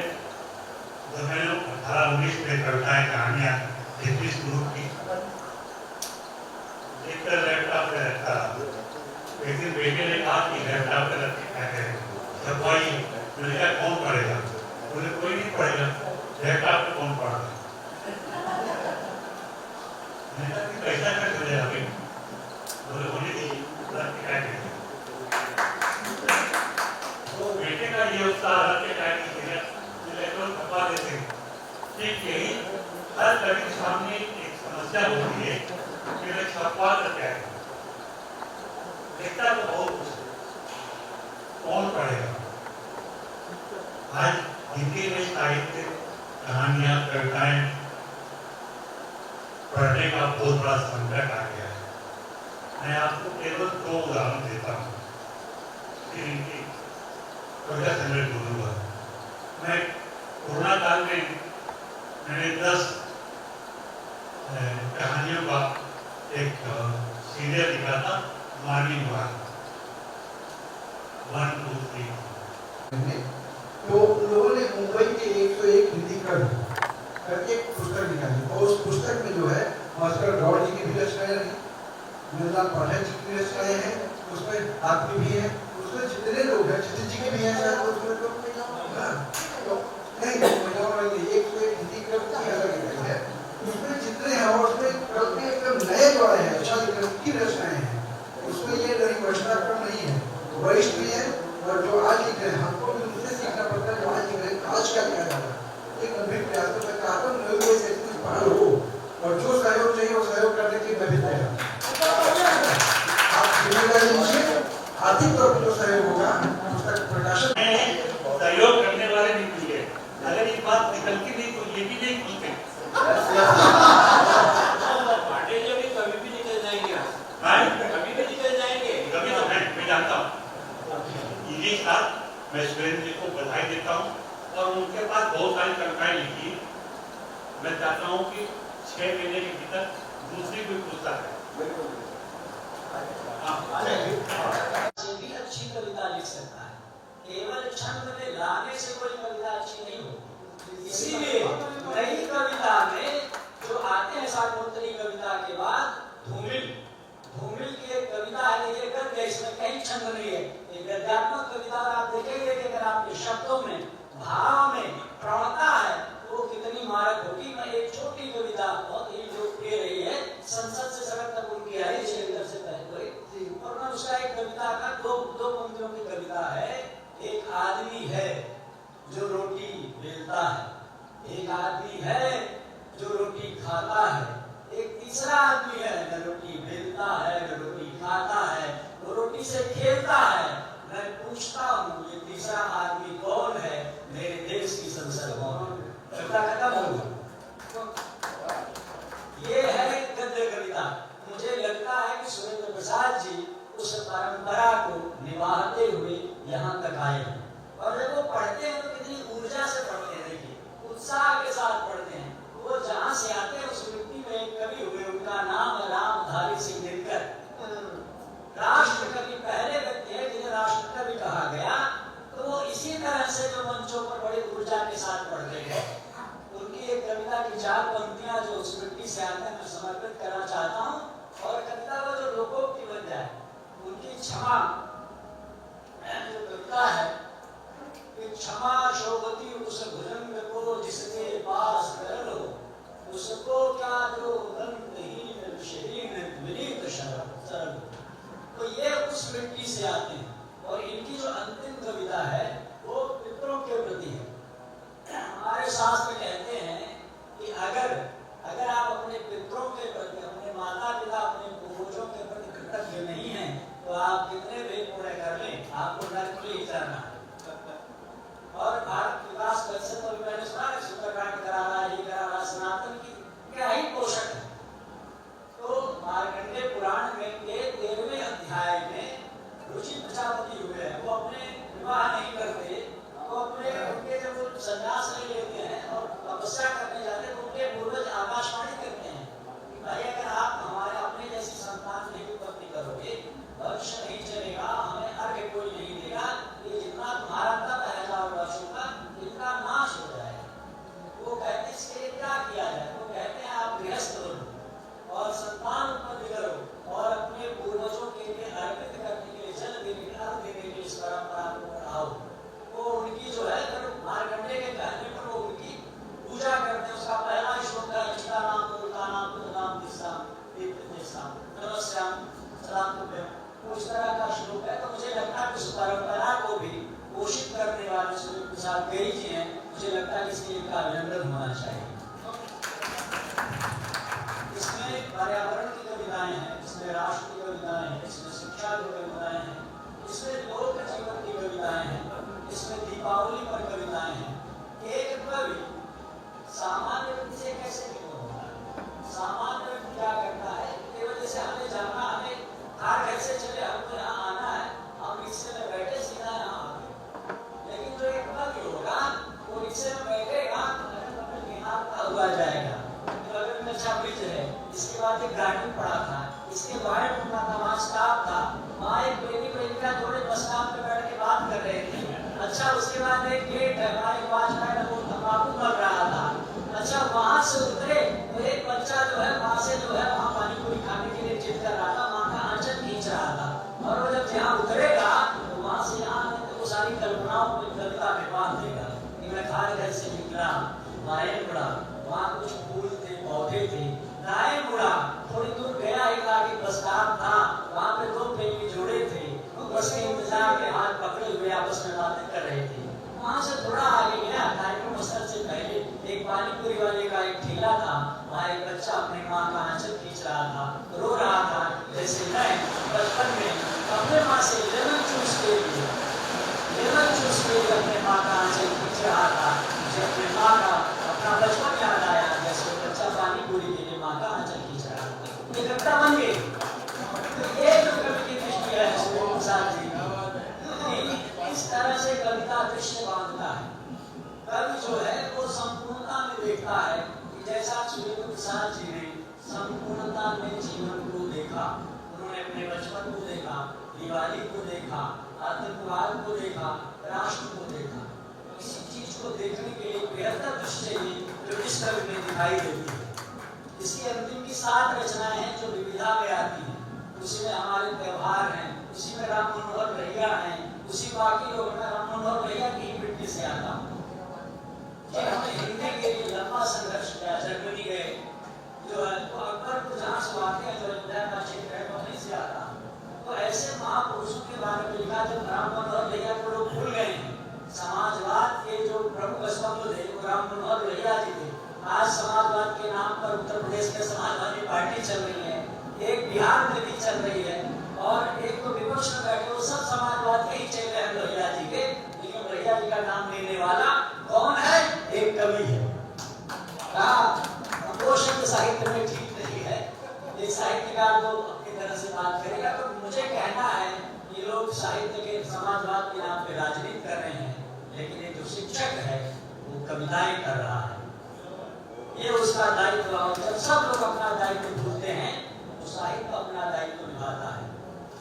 18-19 में कविताएं कहानियां लिखनी शुरू की, लिखकर लैपटॉप पे रखता रहा। एक दिन बेटे ने कहा कि लैपटॉप पे रख के क्या करें, जब भाई मैंने कहा कौन पढ़ेगा, बोले कोई नहीं पढ़ेगा, लैपटॉप पे कौन पढ़ेगा। मैंने कहा कि पैसा कैसे हो जाएगा, बोले होने दीजिए, रख के क्या करेंगे। तो बेटे का ये उत्साह रख के क्या कीजिएगा, लैपटॉप छपा देते हैं। ठीक यही हर कवि के सामने एक समस्या होती है कि मैं छपवा कर क्या है, लिखता तो बहुत कुछ, कौन पढ़ेगा। आज हिंदी में साहित्य, कहानियां, कविताएं पढ़ने का बहुत बड़ा संकट आ गया है। मैं आपको केवल 2 उदाहरण देता हूँ, फिर इनकी कविता संग्रह बोलूंगा। मैं कोरोना काल में मैंने 10 कहानियों का एक सीरियल लिखा था, मॉर्निंग वॉक 1, 2, 3। तो उन लोगों ने मुंबई के 101 हिंदी कवि करके एक पुस्तक निकाली और उस पुस्तक में जो है मास्टर गौड़ जी की भी रचनाएं रही, निर्मल पाठक जी की रचनाएं हैं, उसमें आदमी भी है, उसमें जितने लोग हैं, क्षितिज जी के भी हैं, शायद उसमें तो नहीं 101 हिंदी कवि अलग है, उसमें जितने हैं और उसमें कवि एकदम नए जो आए हैं, अच्छा लिखने की रचनाएं हैं, उसमें ये नई वैष्णव नहीं है, वरिष्ठ भी है और जो आज लिख रहे हैं, हमको भी उनसे सीखना पड़ता है, जो आज लिख रहे हैं, आज क्या किया जा रहा है। एक गंभीर प्रयास तो मैं कहता हूँ नए हुए से कुछ पढ़ हो और जो सहयोग चाहिए वो सहयोग करने के लिए मैं भी तैयार हूँ। आप जिम्मेदारी लीजिए, आर्थिक तौर पर जो सहयोग होगा पुस्तक प्रकाशन सहयोग करने वाले भी मिले, अगर ये बात निकलती नहीं तो ये भी नहीं खुलते। कभी भी निकल जाएंगे, कभी भी निकल जाएंगे, कभी तो मैं जानता हूँ। इसी साथ मैं सुरेंद्र जी को बधाई देता हूँ और उनके पास बहुत सारी कविताएं लिखी। मैं चाहता हूँ कि 6 महीने के भीतर दूसरी कोई पुस्तक है। भी अच्छी कविता लिख सकता है, केवल छंद में लाने से कोई कविता अच्छी नहीं होती। इसीलिए नई कविता में जो आते हैं सार्वत्रिक कविता के बाद धूमिल की एक कविता है, ये गद्य, इसमें कहीं छंद नहीं है, एक गद्यात्मक कविता। आप देखेंगे कि अगर आपके शब्दों में, भाव में प्रवणता है तो कितनी मारक होगी। मैं एक छोटी कविता बहुत ही लोकप्रिय रही है, संसद से सड़क तक उनकी आई से पहले, और मैं उसका एक कविता का दो पंक्तियों की कविता है। एक आदमी है जो रोटी बेलता है, एक आदमी है जो रोटी खाता है, एक तीसरा आदमी है न रोटी बेलता है न रोटी खाता है, वो रोटी से खेलता है। मैं पूछता हूँ ये तीसरा आदमी कौन है, मेरे देश की संसद कौन है। कविता खत्म हो गई। ये है गद्य कविता। मुझे लगता है कि सुरेंद्र प्रसाद जी उस परंपरा को निभाते हुए यहाँ तक आए हैं, और जब वो पढ़ते हैं तो कितनी ऊर्जा से पढ़ते हैं, देखिए उत्साह के साथ पढ़ते हैं। वो जहाँ से आते हैं उस मिट्टी में एक कवि हुए, उनका नाम है रामधारी सिंह दिनकर। राष्ट्र कवि पहले व्यक्ति है जिन्हें राष्ट्र कवि कहा गया। तो वो इसी तरह से जो मंचों पर बड़ी ऊर्जा के साथ पढ़ते हैं। उनकी एक कविता की 4 पंक्तियां जो उस मिट्टी से आते हैं मैं समर्पित करना चाहता हूँ, और कविता को जो लोकोक्ति बन जाए। उनकी क्षमा जो कविता है कि क्षमा शोभती उस भुजंग को जिसके पास करल हो, उसको क्या जो दंतहीन शरीर विनीत सरल। तो ये उस मिट्टी से आते हैं। और इनकी जो अंतिम कविता है वो पितरों के प्रति है। हमारे शास्त्र कहते हैं कि अगर आप अपने पितरों के प्रति, अपने माता पिता, अपने पूर्वजों के प्रति कृतज्ञ नहीं हैं तो आप कितने भी पुण्य कर लें, आपको नरक में ही जाना है। और भारत विकास परिषद को मैंने सुना है सुंदरकांड करा रहा है, ये करा रहा, सनातन की क्या ही पोषक है। तो मार्कंडेय पुराण में के 13वें अध्याय में रुचि इसलिए इनका अभिनंदन होना चाहिए। इसमें पर्यावरण की कविताएं हैं, इसमें राष्ट्र की कविताएं हैं, इसमें शिक्षा की कविताएं हैं, इसमें लोक जीवन की कविताएं हैं, इसमें दीपावली पर कविताएं हैं। एक कवि सामान्य व्यक्ति से कैसे निकल होता है? सामान्य व्यक्ति क्या करता है? केवल जैसे हमें जाना, हमें कार घर से चले, हमको यहाँ आना है, हम रिक्शे में बैठे सीधा यहाँ आ गए। लेकिन जो एक कवि होगा वो रिक्शे में बैठेगा, हुआ जाएगा। बगल में अच्छा ब्रिज है, इसके बाद एक गार्डन पड़ा था, इसके बाहर टूटा था, वहाँ स्टाफ था, वहाँ एक बेटी प्रेमिका जोड़े बस स्टॉप पे बैठ के बात कर रहे थे। अच्छा, उसके बाद एक गेट है, वहाँ एक वॉचमैन वो तंबाकू कर रहा था। अच्छा, वहाँ से उतरे तो एक बच्चा जो है वहाँ से जो है वहाँ पानी पूरी खाने के लिए जिद कर रहा था, वहाँ का आंचल खींच रहा था। और वो जब यहाँ उतरेगा तो वहाँ से यहाँ तो वो सारी कल्पनाओं को कविता में बांध देगा कि मैं खार घर से निकला, बाएं मुड़ा, वहाँ कुछ फूल थे, पौधे थे, दाएं मुड़ा, थोड़ी दूर गया, एक आगे बस स्टॉप था, वहाँ पे दो प्रेमी जोड़े थे, बस के इंतजार में हाथ पकड़े हुए आपस में बातें कर रहे थे। वहाँ से थोड़ा आगे गया, कार्यक्रम स्थल से पहले एक पानी पूरी वाले का एक ठेला था, वहाँ एक बच्चा अपनी माँ का आंचल खींच रहा था, रो रहा था, जैसे मैं बचपन में अपने माँ से लेमन जूस के लिए अपने माँ का आंचल खींच रहा था। मुझे अपने माँ का अपना बचपन याद आया, जैसे बच्चा पानी पूरी के लिए माँ का आंचल खींच रहा था। ये कविता बन गई। तो ये जो कवि की दृष्टि है सुरेंद्र प्रसाद जी, इस तरह से कविता दृश्य बांधता है। कवि जो है वो संपूर्णता में देखता है कि जैसा सुरेंद्र प्रसाद जी ने संपूर्णता में जीवन को देखा, उन्होंने अपने बचपन को देखा, दिवाली को देखा, आतंकवाद को देखा, राष्ट्र को देखा। किसी चीज को देखने के लिए बेहतर दृष्टि चाहिए जो इस कवि में दिखाई देती है। इसकी अंतिम की 7 रचनाएं हैं जो विविधा में आती हैं। उसी में हमारे त्योहार हैं, उसी में राम मनोहर लोहिया हैं, उसी बाकी लोग मैं राम मनोहर लोहिया की ही मिट्टी से आता हूँ। हमने हिंदी के लिए लंबा संघर्ष किया, जर्मनी गए, जो है तो अकबरपुर जहाँ से आते हैं, जो उदय का क्षेत्र है वहीं से आता। तो ऐसे महापुरुषों के बारे में लिखा जब राम मनोहर लोहिया को लोग भूल गए हैं। समाजवाद के जो प्रमुख स्तंभ थे वो राम मनोहर लोहिया जी थे। आज समाजवाद के नाम पर उत्तर प्रदेश में समाजवादी पार्टी चल रही है, एक बिहार में भी चल रही है, और एक तो विपक्ष में बैठे वो सब समाजवाद के ही चल रहे हैं लोहिया जी के। लेकिन लोहिया जी का नाम लेने वाला कौन है? एक कवि है। वो शब्द साहित्य में ठीक नहीं है। एक साहित्यकार तो अपनी तरह से बात करेगा, तो मुझे कहना है कि लोग साहित्य के समाजवाद के नाम पे राजनीति कर रहे हैं, लेकिन एक जो शिक्षक है वो कविताएं कर रहा है, ये उसका दायित्व। जब सब लोग अपना दायित्व भूलते हैं तो साहित्य अपना दायित्व निभाता है।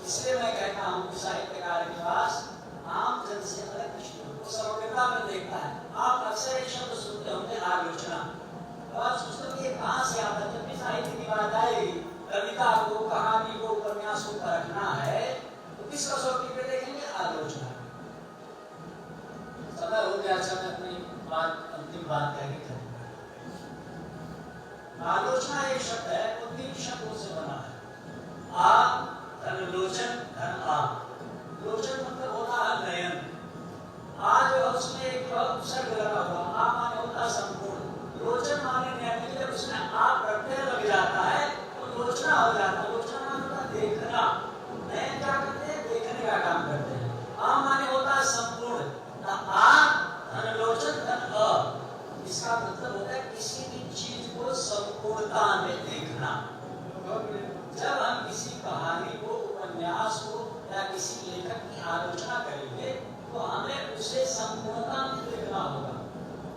इसलिए मैं कहता हूँ कि साहित्यकार के पास आम जन से अलग दृष्टि वो समग्रता में देखता है। आप अक्सर एक शब्द सुनते होंगे आलोचना, तो आप सोचते हो कि कहाँ से आता है? जब भी साहित्य की बात आएगी, कविता को, कहानी को, उपन्यास को परखना है तो किस कसौटी पे देखेंगे? आलोचना। समय हो गया, अच्छा मैं अपनी अंतिम बात कहनी चाहिए। आलोचना एक शब्द है, वो 3 शब्दों से बना है। आ धन लोचन, धन आ। लोचन मतलब होता है नयन। आ जो है उसमें एक उपसर्ग लगा हुआ, आ माने होता संपूर्ण, लोचन माने नयन। जब उसमें आ प्रत्यय लग जाता है तो लोचना हो जाता है। लोचना माने होता देखना, नयन क्या करते हैं? देखने का काम करते हैं। आ माने होता है संपूर्ण, आ धन लोचन धन अ, इसका मतलब होता है किसी भी चीज को संपूर्णता में देखना। जब हम किसी कहानी को, उपन्यास को या किसी लेखक की आलोचना करेंगे तो हमें उसे संपूर्णता में देखना होगा।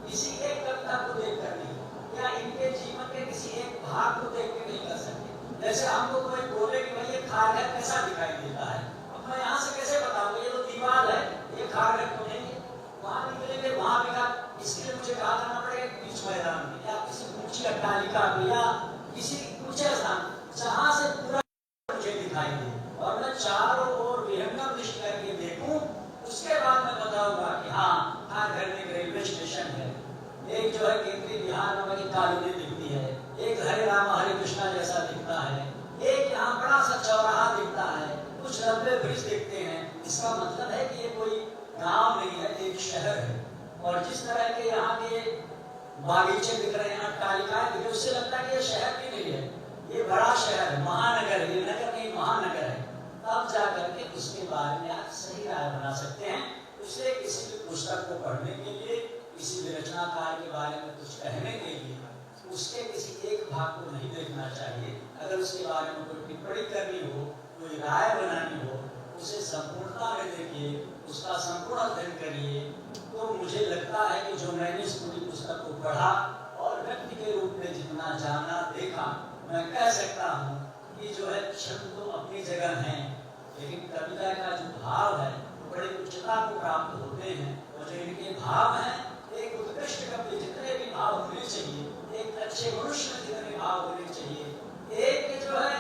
किसी एक कविता को देखकर नहीं, या इनके जीवन के किसी एक भाग को देख के नहीं कर सकते। जैसे हमको कोई बोले कि भाई ये खारघर कैसा दिखाई देता है, अब मैं यहाँ से कैसे बताऊंगा? ये तो दीवार है, ये खारघर तो नहीं है। वहां निकलेंगे, वहां भी इसलिए मुझे कहा करना पड़ेगा बीच मैदान में या किसी ऊंची अट्टालिका में या किसी ऊंचे स्थान जहां से पूरा मुझे दिखाई दे और मैं चारों ओर विहंगम दृष्टि करके देखूं, उसके बाद मैं बताऊंगा कि हाँ घर में एक रेलवे स्टेशन है, एक जो है केंद्रीय बिहार में की कॉलोनी दिखती है, एक हरे राम हरे कृष्णा जैसा दिखता है, एक यहाँ बड़ा सा चौराहा दिखता है, कुछ लंबे ब्रिज दिखते हैं। इसका मतलब है कि ये कोई गांव नहीं है, एक शहर है। और जिस तरह के यहाँ के बागीचे दिख रहे हैं, अट्टालिकाएं दिख रही, उससे लगता है कि ये शहर भी नहीं है, ये बड़ा शहर है, महानगर है, ये नगर नहीं महानगर है। तब जाकर के उसके बारे में आप सही राय बना सकते हैं। इसलिए किसी भी पुस्तक को पढ़ने के लिए, किसी भी रचनाकार के बारे में कुछ कहने के लिए उसके किसी एक भाग को नहीं देखना चाहिए। अगर उसके बारे में कोई टिप्पणी करनी हो, कोई राय बनानी हो, उसे संपूर्णता में देखिए, उसका संपूर्ण अध्ययन करिए। तो मुझे लगता है कि जो मैंने इस पूरी पुस्तक को पढ़ा और व्यक्ति के रूप में जितना जाना देखा, मैं कह सकता हूँ कि जो है शब्द तो अपनी जगह हैं, लेकिन कविता का जो भाव है वो बड़े उच्चता को प्राप्त होते हैं। और जो इनके भाव हैं, एक उत्कृष्ट कवि जितने भी भाव होने चाहिए, एक अच्छे मनुष्य में जितने भाव होने चाहिए, एक जो है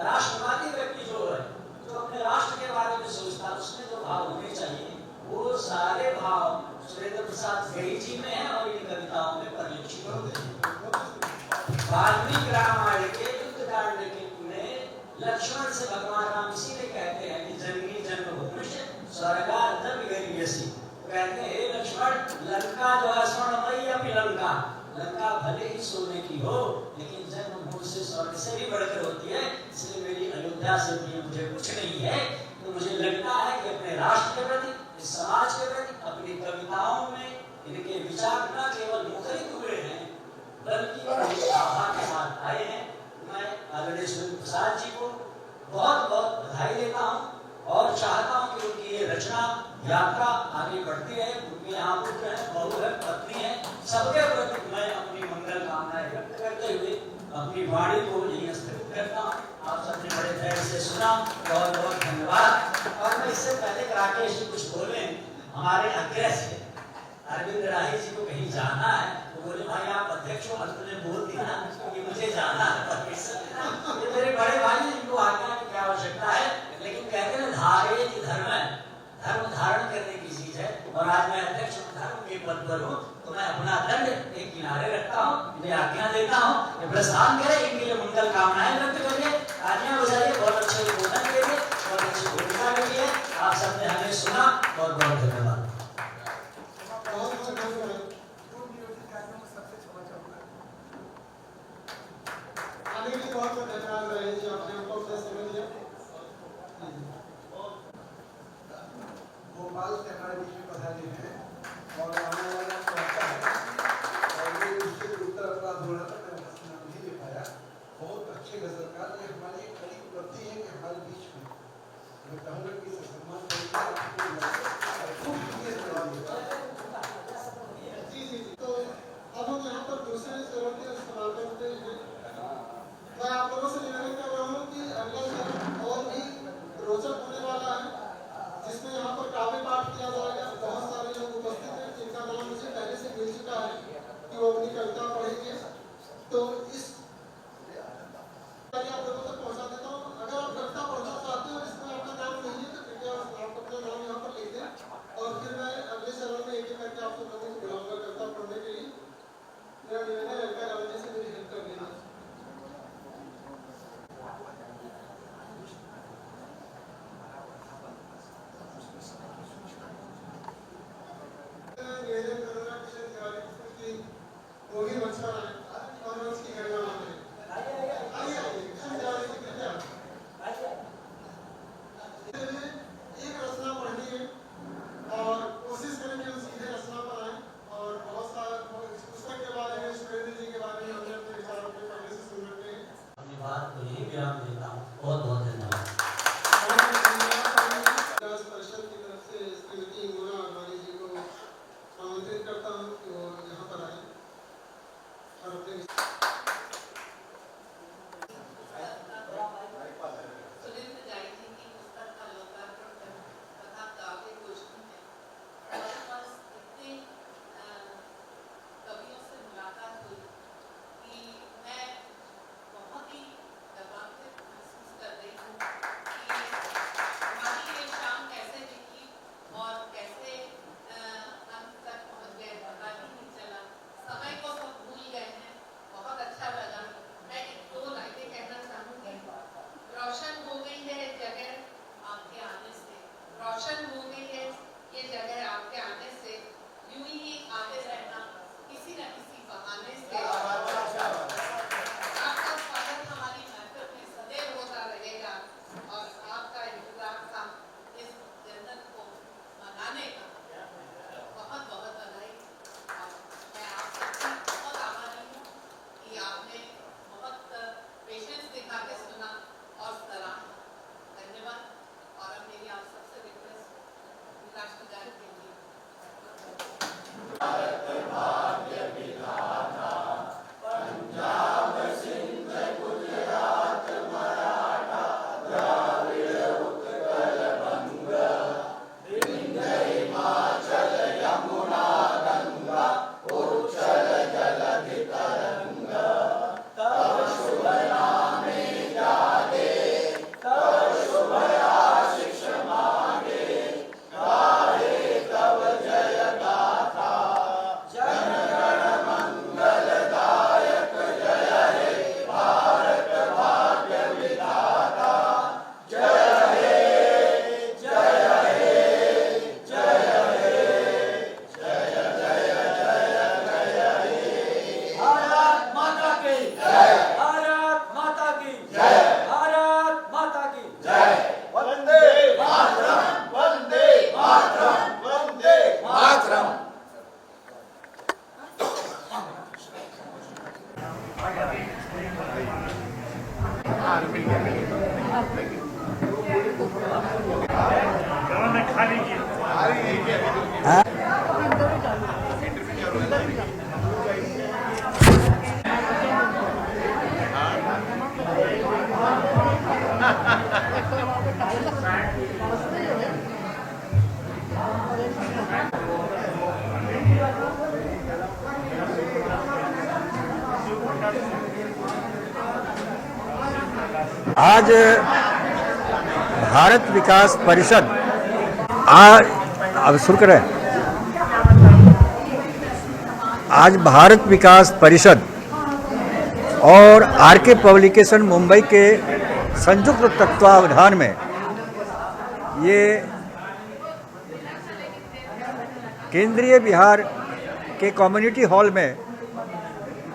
राष्ट्रवादी व्यक्ति जो है, जो अपने राष्ट्र के बारे में सोचता है, उसमें जो भाव होने चाहिए, वो सारे भाव सुरेंद्र प्रसाद गई जी में है और इन कविताओं में परिलक्षित होते हैं। वाल्मीकि रामायण के युद्धकांड में लक्ष्मण से भगवान राम इसीलिए कहते हैं कि जननी जन्मभूमि स्वर्गादम गरीयसी, कहते हैं लक्ष्मण, लंका जो है स्वर्णमयी अपनी लंका, लंका भले ही सोने की हो, लेकिन जन्मभूमि से स्वर्ग से भी बढ़कर होती है। इसलिए मेरी अयोध्या से भी मुझे कुछ नहीं है। तो मुझे लगता है कि अपने राष्ट्र के प्रति, इस समाज के प्रति, अपनी कविताओं में इनके विचार न केवल मुखरित हुए हैं, बल्कि आभा के साथ आए हैं। मैं आदरणीय सुरेंद्र प्रसाद जी को बहुत बहुत बधाई देता हूँ और चाहता हूँ कि उनकी ये रचना यात्रा आगे बढ़ती रहे। उनके यहाँ पुत्र है, बहू है, पत्नी है, सबके प्रति मैं अपनी मंगल कामनाएं व्यक्त करते हुए अपनी वाणी को यही स्थगित करता हूँ। आप सबने बड़े धैर्य से सुना, बहुत बहुत धन्यवाद। और मैं इससे पहले राकेश जी कुछ बोले, हमारे अग्रज है अरविंद राही जी को कहीं जाना है, तो बोले भाई आप अध्यक्ष हो, अंत में बोल दिया कि मुझे जाना है। ये मेरे बड़े भाई, इनको आज्ञा की क्या आवश्यकता है, लेकिन कहते हैं धारे धर्म है, धर्म धारण करने की चीज है। और आज मैं अध्यक्ष धर्म के पद पर हूँ, तो मैं अपना दंड एक किनारे रखता हूँ, इन्हें आज्ञा देता हूँ, ये प्रस्थान करें, इनके लिए मंगल कामनाएं व्यक्त करिए, आज्ञा बजाइए। बहुत अच्छे उद्बोधन के लिए, बहुत अच्छी भूमिका के लिए आप सबने हमें सुना, बहुत बहुत धन्यवाद। आने के लिए बहुत बहुत धन्यवाद रहे जी, आपने हमको अपना समय दिया। भोपाल से हमारे बीच में पधारे हैं और आने वाला चाहता है और ये उसके उत्तर अपराध हो रहा था, मैं उसका नाम नहीं ले पाया। बहुत अच्छे गजलकार, ये हमारी एक बड़ी उपलब्धि है कि हमारे बीच में, मैं कहूँगा कि इसे सम्मान जी। तो अब हम यहाँ पर दूसरे चरण के इस्तेमाल करते हैं। मैं आप लोगों से निवेदन कर रहा हूँ कि अगला चरण और भी रोचक होने वाला है, जिसमें यहाँ पर काव्य पाठ किया जाएगा। बहुत सारे लोग उपस्थित हैं जिनका नाम मुझे पहले से मिल चुका है कि वो अपनी कविता पढ़ेंगे। तो इस आप लोगों तक पहुँचा देता हूँ। अगर आप कविता पढ़ना चाहते हो, इसमें आपका नाम नहीं है, तो कृपया आप अपना नाम यहाँ पर लिख दें और फिर मैं अगले चरण में एक एक करके आप सब लोगों को बुलाऊंगा कविता पढ़ने के लिए। मेरा निवेदन है, लड़का रावण से मेरी हेल्प कर देना। निवेदन करूंगा किशन तिवारी की वो भी मंच पर आए और मंच की गरिमा माने। आइए किशन तिवारी जी कृपया। एक रचना पढ़नी है और कोशिश करेंगे हम सीधे रचना पर आए। और बहुत सारा पुस्तक के बारे में, सुरेंद्र जी के बारे में हमने अपने विचारों के पहले से सुन रखे हैं। अपनी बात को यही विराम देता हूँ। बहुत बहुत धन्यवाद। परिषद की तरफ से श्रीमती मोना अडवाणी जी को आमंत्रित करता हूँ कि वो यहाँ पर आए और आज भारत विकास परिषद अब शुरू करें। आज भारत विकास परिषद और आरके पब्लिकेशन मुंबई के संयुक्त तत्वावधान में ये केंद्रीय बिहार के कम्युनिटी हॉल में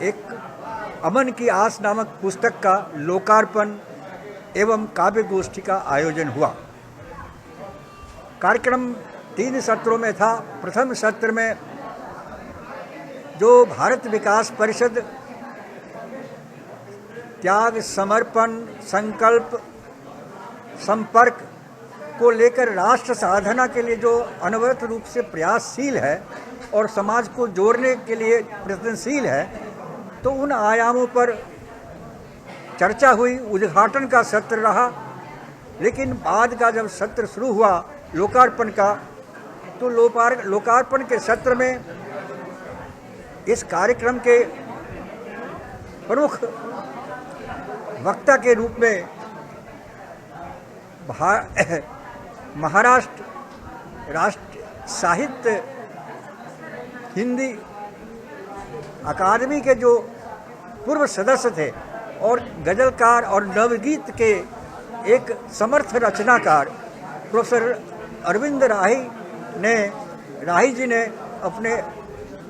एक अमन की आस नामक पुस्तक का लोकार्पण एवं काव्य गोष्ठी का आयोजन हुआ। कार्यक्रम 3 सत्रों में था। प्रथम सत्र में जो भारत विकास परिषद त्याग, समर्पण, संकल्प, संपर्क को लेकर राष्ट्र साधना के लिए जो अनवरत रूप से प्रयासशील है और समाज को जोड़ने के लिए प्रयत्नशील है, तो उन आयामों पर चर्चा हुई। उद्घाटन का सत्र रहा, लेकिन बाद का जब सत्र शुरू हुआ लोकार्पण का, तो लोकार्पण के सत्र में इस कार्यक्रम के प्रमुख वक्ता के रूप में महाराष्ट्र राष्ट्र साहित्य हिंदी अकादमी के जो पूर्व सदस्य थे और गजलकार और नवगीत के एक समर्थ रचनाकार प्रोफेसर अरविंद राही जी ने अपने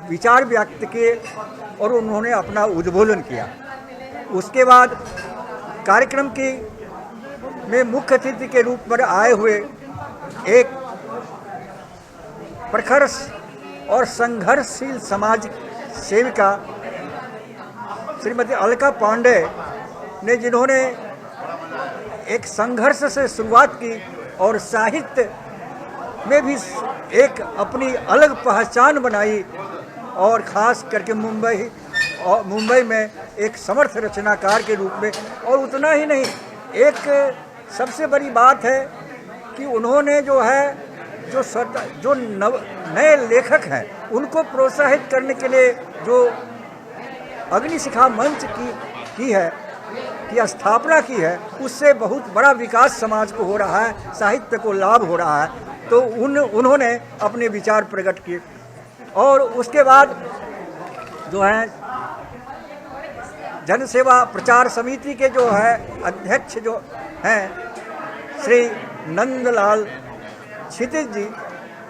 विचार व्यक्त किए और उन्होंने अपना उद्बोधन किया। उसके बाद कार्यक्रम की में मुख्य अतिथि के रूप में आए हुए एक प्रखर और संघर्षशील समाज सेविका श्रीमती अलका पांडे ने, जिन्होंने एक संघर्ष से शुरुआत की और साहित्य में भी एक अपनी अलग पहचान बनाई और ख़ास करके मुंबई में एक समर्थ रचनाकार के रूप में। और उतना ही नहीं, एक सबसे बड़ी बात है कि उन्होंने जो है जो नए लेखक हैं उनको प्रोत्साहित करने के लिए जो अग्निशिखा मंच की स्थापना की है, उससे बहुत बड़ा विकास समाज को हो रहा है, साहित्य को लाभ हो रहा है। तो उन्होंने अपने विचार प्रकट किए। और उसके बाद जो है जनसेवा प्रचार समिति के जो है अध्यक्ष जो हैं श्री नंदलाल क्षितिज जी,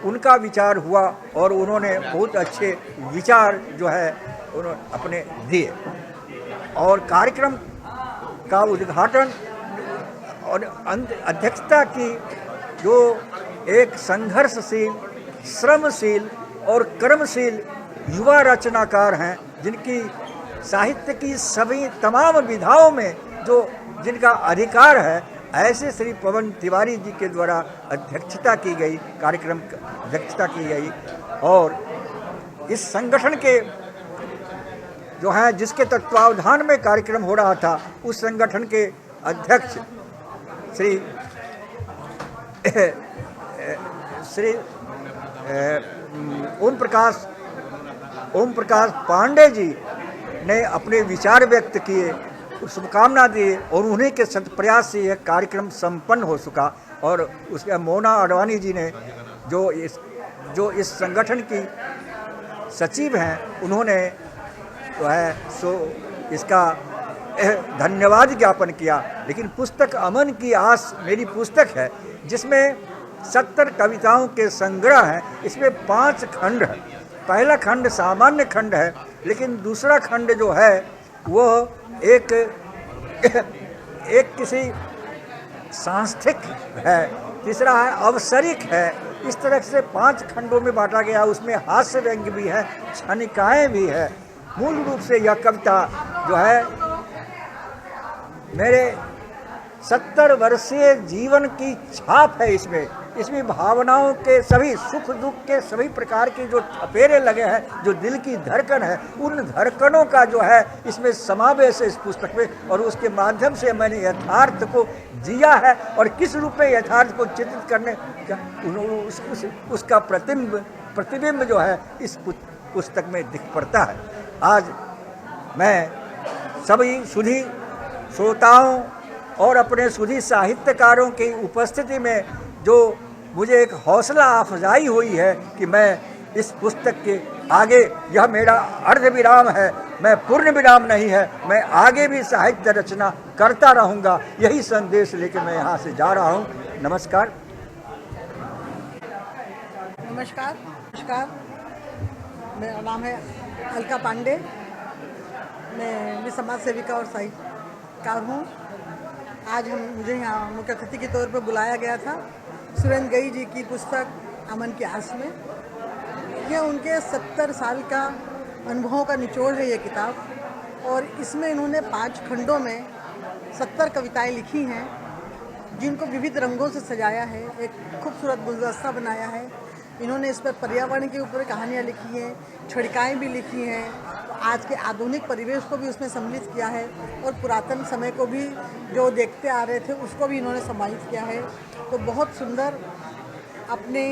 उनका विचार हुआ और उन्होंने बहुत अच्छे विचार जो है उन्होंने अपने दिए। और कार्यक्रम का उद्घाटन और अध्यक्षता की जो एक संघर्षशील, श्रमशील और कर्मशील युवा रचनाकार हैं, जिनकी साहित्य की सभी तमाम विधाओं में जिनका अधिकार है, ऐसे श्री पवन तिवारी जी के द्वारा अध्यक्षता की गई, कार्यक्रम अध्यक्षता की गई। और इस संगठन के जो है जिसके तत्वावधान में कार्यक्रम हो रहा था, उस संगठन के अध्यक्ष श्री ओम प्रकाश पांडे जी ने अपने विचार व्यक्त किए, शुभकामना दिए और उन्हीं के सत प्रयास से यह कार्यक्रम संपन्न हो सका। और उसके मोना अडवाणी जी ने जो इस संगठन की सचिव हैं, उन्होंने जो है सो इसका धन्यवाद ज्ञापन किया। लेकिन पुस्तक अमन की आस मेरी पुस्तक है, जिसमें 70 कविताओं के संग्रह हैं। इसमें 5 खंड है। पहला खंड सामान्य खंड है, लेकिन दूसरा खंड जो है वो एक किसी सांस्थिक है, तीसरा है अवसरिक है। इस तरह से 5 खंडों में बांटा गया। उसमें हास्य व्यंग्य भी है, क्षणिकाएँ भी है। मूल रूप से यह कविता जो है मेरे 70 वर्षीय जीवन की छाप है इसमें। इसमें भावनाओं के सभी सुख दुख के सभी प्रकार के जो ठपेरे लगे हैं, जो दिल की धड़कन है, उन धड़कनों का जो है इसमें समावेश है इस पुस्तक में, और उसके माध्यम से मैंने यथार्थ को जिया है और किस रूप में यथार्थ को चित्रित करने का उसका प्रतिबिंब जो है इस पुस्तक में दिख पड़ता है। आज मैं सभी सुधी श्रोताओं और अपने सुधी साहित्यकारों की उपस्थिति में जो मुझे एक हौसला अफजाई हुई है कि मैं इस पुस्तक के आगे, यह मेरा अर्ध विराम है, मैं पूर्ण विराम नहीं है, मैं आगे भी साहित्य रचना करता रहूँगा, यही संदेश लेकर मैं यहाँ से जा रहा हूँ। नमस्कार। नमस्कार, मेरा नाम है अलका पांडे, मैं भी समाज सेविका और साहित्यकार हूँ। आज मुझे यहाँ मुख्य अतिथि के तौर पर बुलाया गया था सुरेंद्र गई जी की पुस्तक अमन की आस में। यह उनके 70 साल का अनुभवों का निचोड़ है ये किताब, और इसमें इन्होंने 5 खंडों में 70 कविताएं लिखी हैं जिनको विविध रंगों से सजाया है, एक खूबसूरत गुलदस्ता बनाया है। इन्होंने इस पर पर्यावरण के ऊपर कहानियाँ लिखी हैं, छड़िकाएँ भी लिखी हैं, आज के आधुनिक परिवेश को भी उसमें सम्मिलित किया है, और पुरातन समय को भी जो देखते आ रहे थे उसको भी इन्होंने सम्मिलित किया है। तो बहुत सुंदर अपनी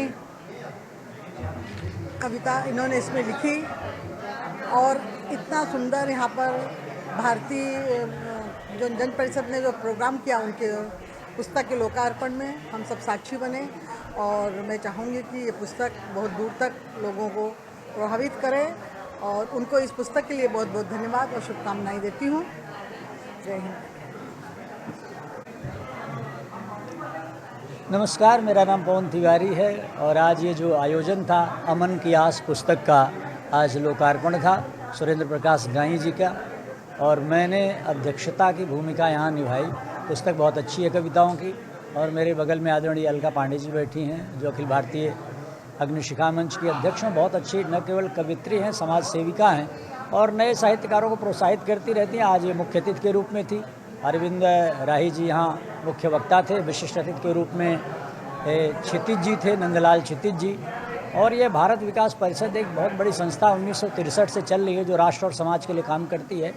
कविता इन्होंने इसमें लिखी, और इतना सुंदर यहाँ पर भारतीय जो जन परिषद ने जो प्रोग्राम किया उनके पुस्तक के लोकार्पण में हम सब साक्षी बने, और मैं चाहूँगी कि ये पुस्तक बहुत दूर तक लोगों को प्रभावित करे, और उनको इस पुस्तक के लिए बहुत बहुत धन्यवाद और शुभकामनाएं देती हूँ। जय हिंद। नमस्कार, मेरा नाम पवन तिवारी है, और आज ये जो आयोजन था अमन की आस पुस्तक का, आज लोकार्पण था सुरेंद्र प्रकाश गाई जी का, और मैंने अध्यक्षता की भूमिका यहाँ निभाई। पुस्तक बहुत अच्छी है कविताओं की, और मेरे बगल में आदरणीय अलका पांडे जी बैठी हैं जो अखिल भारतीय अग्निशिखा मंच की अध्यक्ष हैं। बहुत अच्छी न केवल कवित्री हैं, समाज सेविका हैं, और नए साहित्यकारों को प्रोत्साहित करती रहती हैं। आज ये मुख्य अतिथि के रूप में थी, अरविंद राही जी यहाँ मुख्य वक्ता थे, विशिष्ट अतिथि के रूप में क्षितिज जी थे, नंदलाल क्षितिज जी। और ये भारत विकास परिषद एक बहुत बड़ी संस्था 1963 से चल रही है जो राष्ट्र और समाज के लिए काम करती है,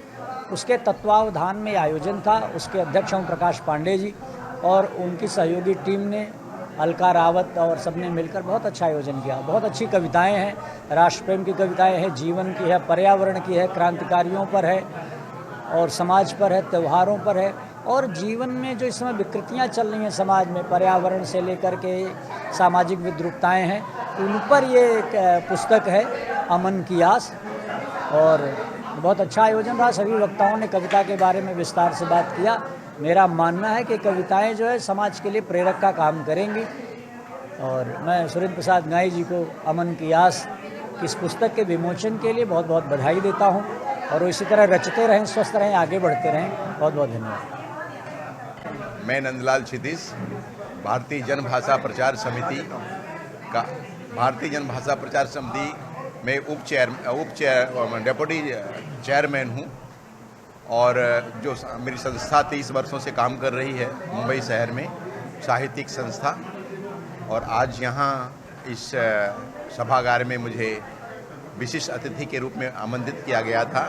उसके तत्वावधान में आयोजन था। उसके अध्यक्ष ओम प्रकाश पांडे जी और उनकी सहयोगी टीम ने, अलका रावत और सबने मिलकर बहुत अच्छा आयोजन किया। बहुत अच्छी कविताएं हैं, राष्ट्र प्रेम की कविताएं हैं, जीवन की है, पर्यावरण की है, क्रांतिकारियों पर है, और समाज पर है, त्योहारों पर है, और जीवन में जो इस समय विकृतियाँ चल रही हैं समाज में, पर्यावरण से लेकर के सामाजिक विद्रुपताएँ हैं, उन पर ये एक पुस्तक है अमन की आस। और बहुत अच्छा आयोजन रहा, सभी वक्ताओं ने कविता के बारे में विस्तार से बात किया। मेरा मानना है कि कविताएं जो है समाज के लिए प्रेरक का काम करेंगी, और मैं सुरेंद्र प्रसाद गाई जी को अमन की आस की इस पुस्तक के विमोचन के लिए बहुत बहुत बधाई देता हूं, और वो इसी तरह रचते रहें, स्वस्थ रहें, आगे बढ़ते रहें। बहुत बहुत धन्यवाद। मैं नंदलाल क्षितिज, भारतीय जन भाषा प्रचार समिति का, भारतीय जन भाषा प्रचार समिति में डेप्यूटी चेयरमैन हूँ, और जो मेरी संस्था 30 वर्षों से काम कर रही है मुंबई शहर में, साहित्यिक संस्था। और आज यहाँ इस सभागार में मुझे विशिष्ट अतिथि के रूप में आमंत्रित किया गया था।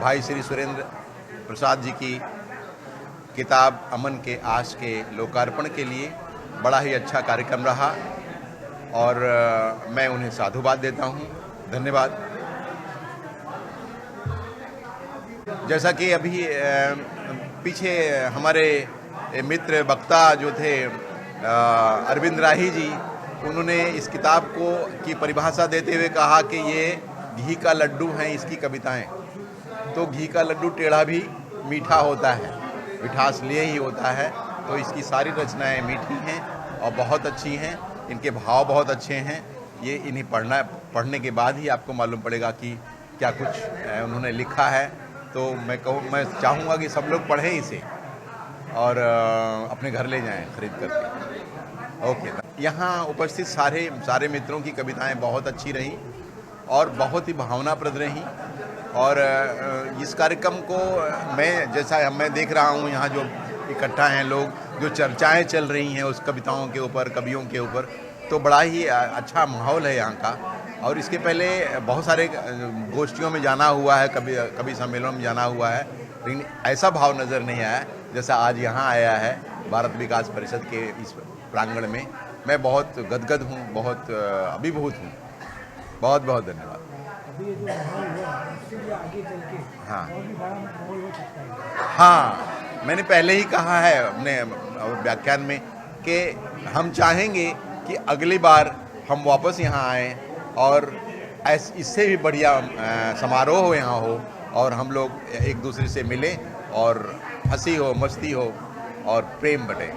भाई श्री सुरेंद्र प्रसाद जी की किताब अमन के आस के लोकार्पण के लिए बड़ा ही अच्छा कार्यक्रम रहा, और मैं उन्हें साधुवाद देता हूँ। धन्यवाद। जैसा कि अभी पीछे हमारे मित्र वक्ता जो थे अरविंद राही जी, उन्होंने इस किताब की परिभाषा देते हुए कहा कि ये घी का लड्डू हैं इसकी कविताएं। तो घी का लड्डू टेढ़ा भी मीठा होता है, मिठास लिए ही होता है। तो इसकी सारी रचनाएं मीठी हैं और बहुत अच्छी हैं, इनके भाव बहुत अच्छे हैं। ये इन्हें पढ़ने के बाद ही आपको मालूम पड़ेगा कि क्या कुछ उन्होंने लिखा है। तो मैं चाहूँगा कि सब लोग पढ़ें इसे और अपने घर ले जाएं खरीद करके। ओके। यहाँ उपस्थित सारे मित्रों की कविताएं बहुत अच्छी रहीं और बहुत ही भावनाप्रद रहीं। और इस कार्यक्रम को मैं देख रहा हूँ, यहाँ जो इकट्ठा हैं लोग, जो चर्चाएं चल रही हैं उस कविताओं के ऊपर, कवियों के ऊपर, तो बड़ा ही अच्छा माहौल है यहाँ का। और इसके पहले बहुत सारे गोष्ठियों में जाना हुआ है, कवि सम्मेलन में जाना हुआ है, लेकिन ऐसा भाव नज़र नहीं आया जैसा आज यहाँ आया है भारत विकास परिषद के इस प्रांगण में। मैं बहुत गदगद हूँ, बहुत अभिभूत हूँ। बहुत बहुत धन्यवाद। हाँ, मैंने पहले ही कहा है अपने व्याख्यान में कि हम चाहेंगे कि अगली बार हम वापस यहाँ आएँ और इससे भी बढ़िया समारोह हो यहाँ हो और हम लोग एक दूसरे से मिलें और हंसी हो, मस्ती हो और प्रेम बटे।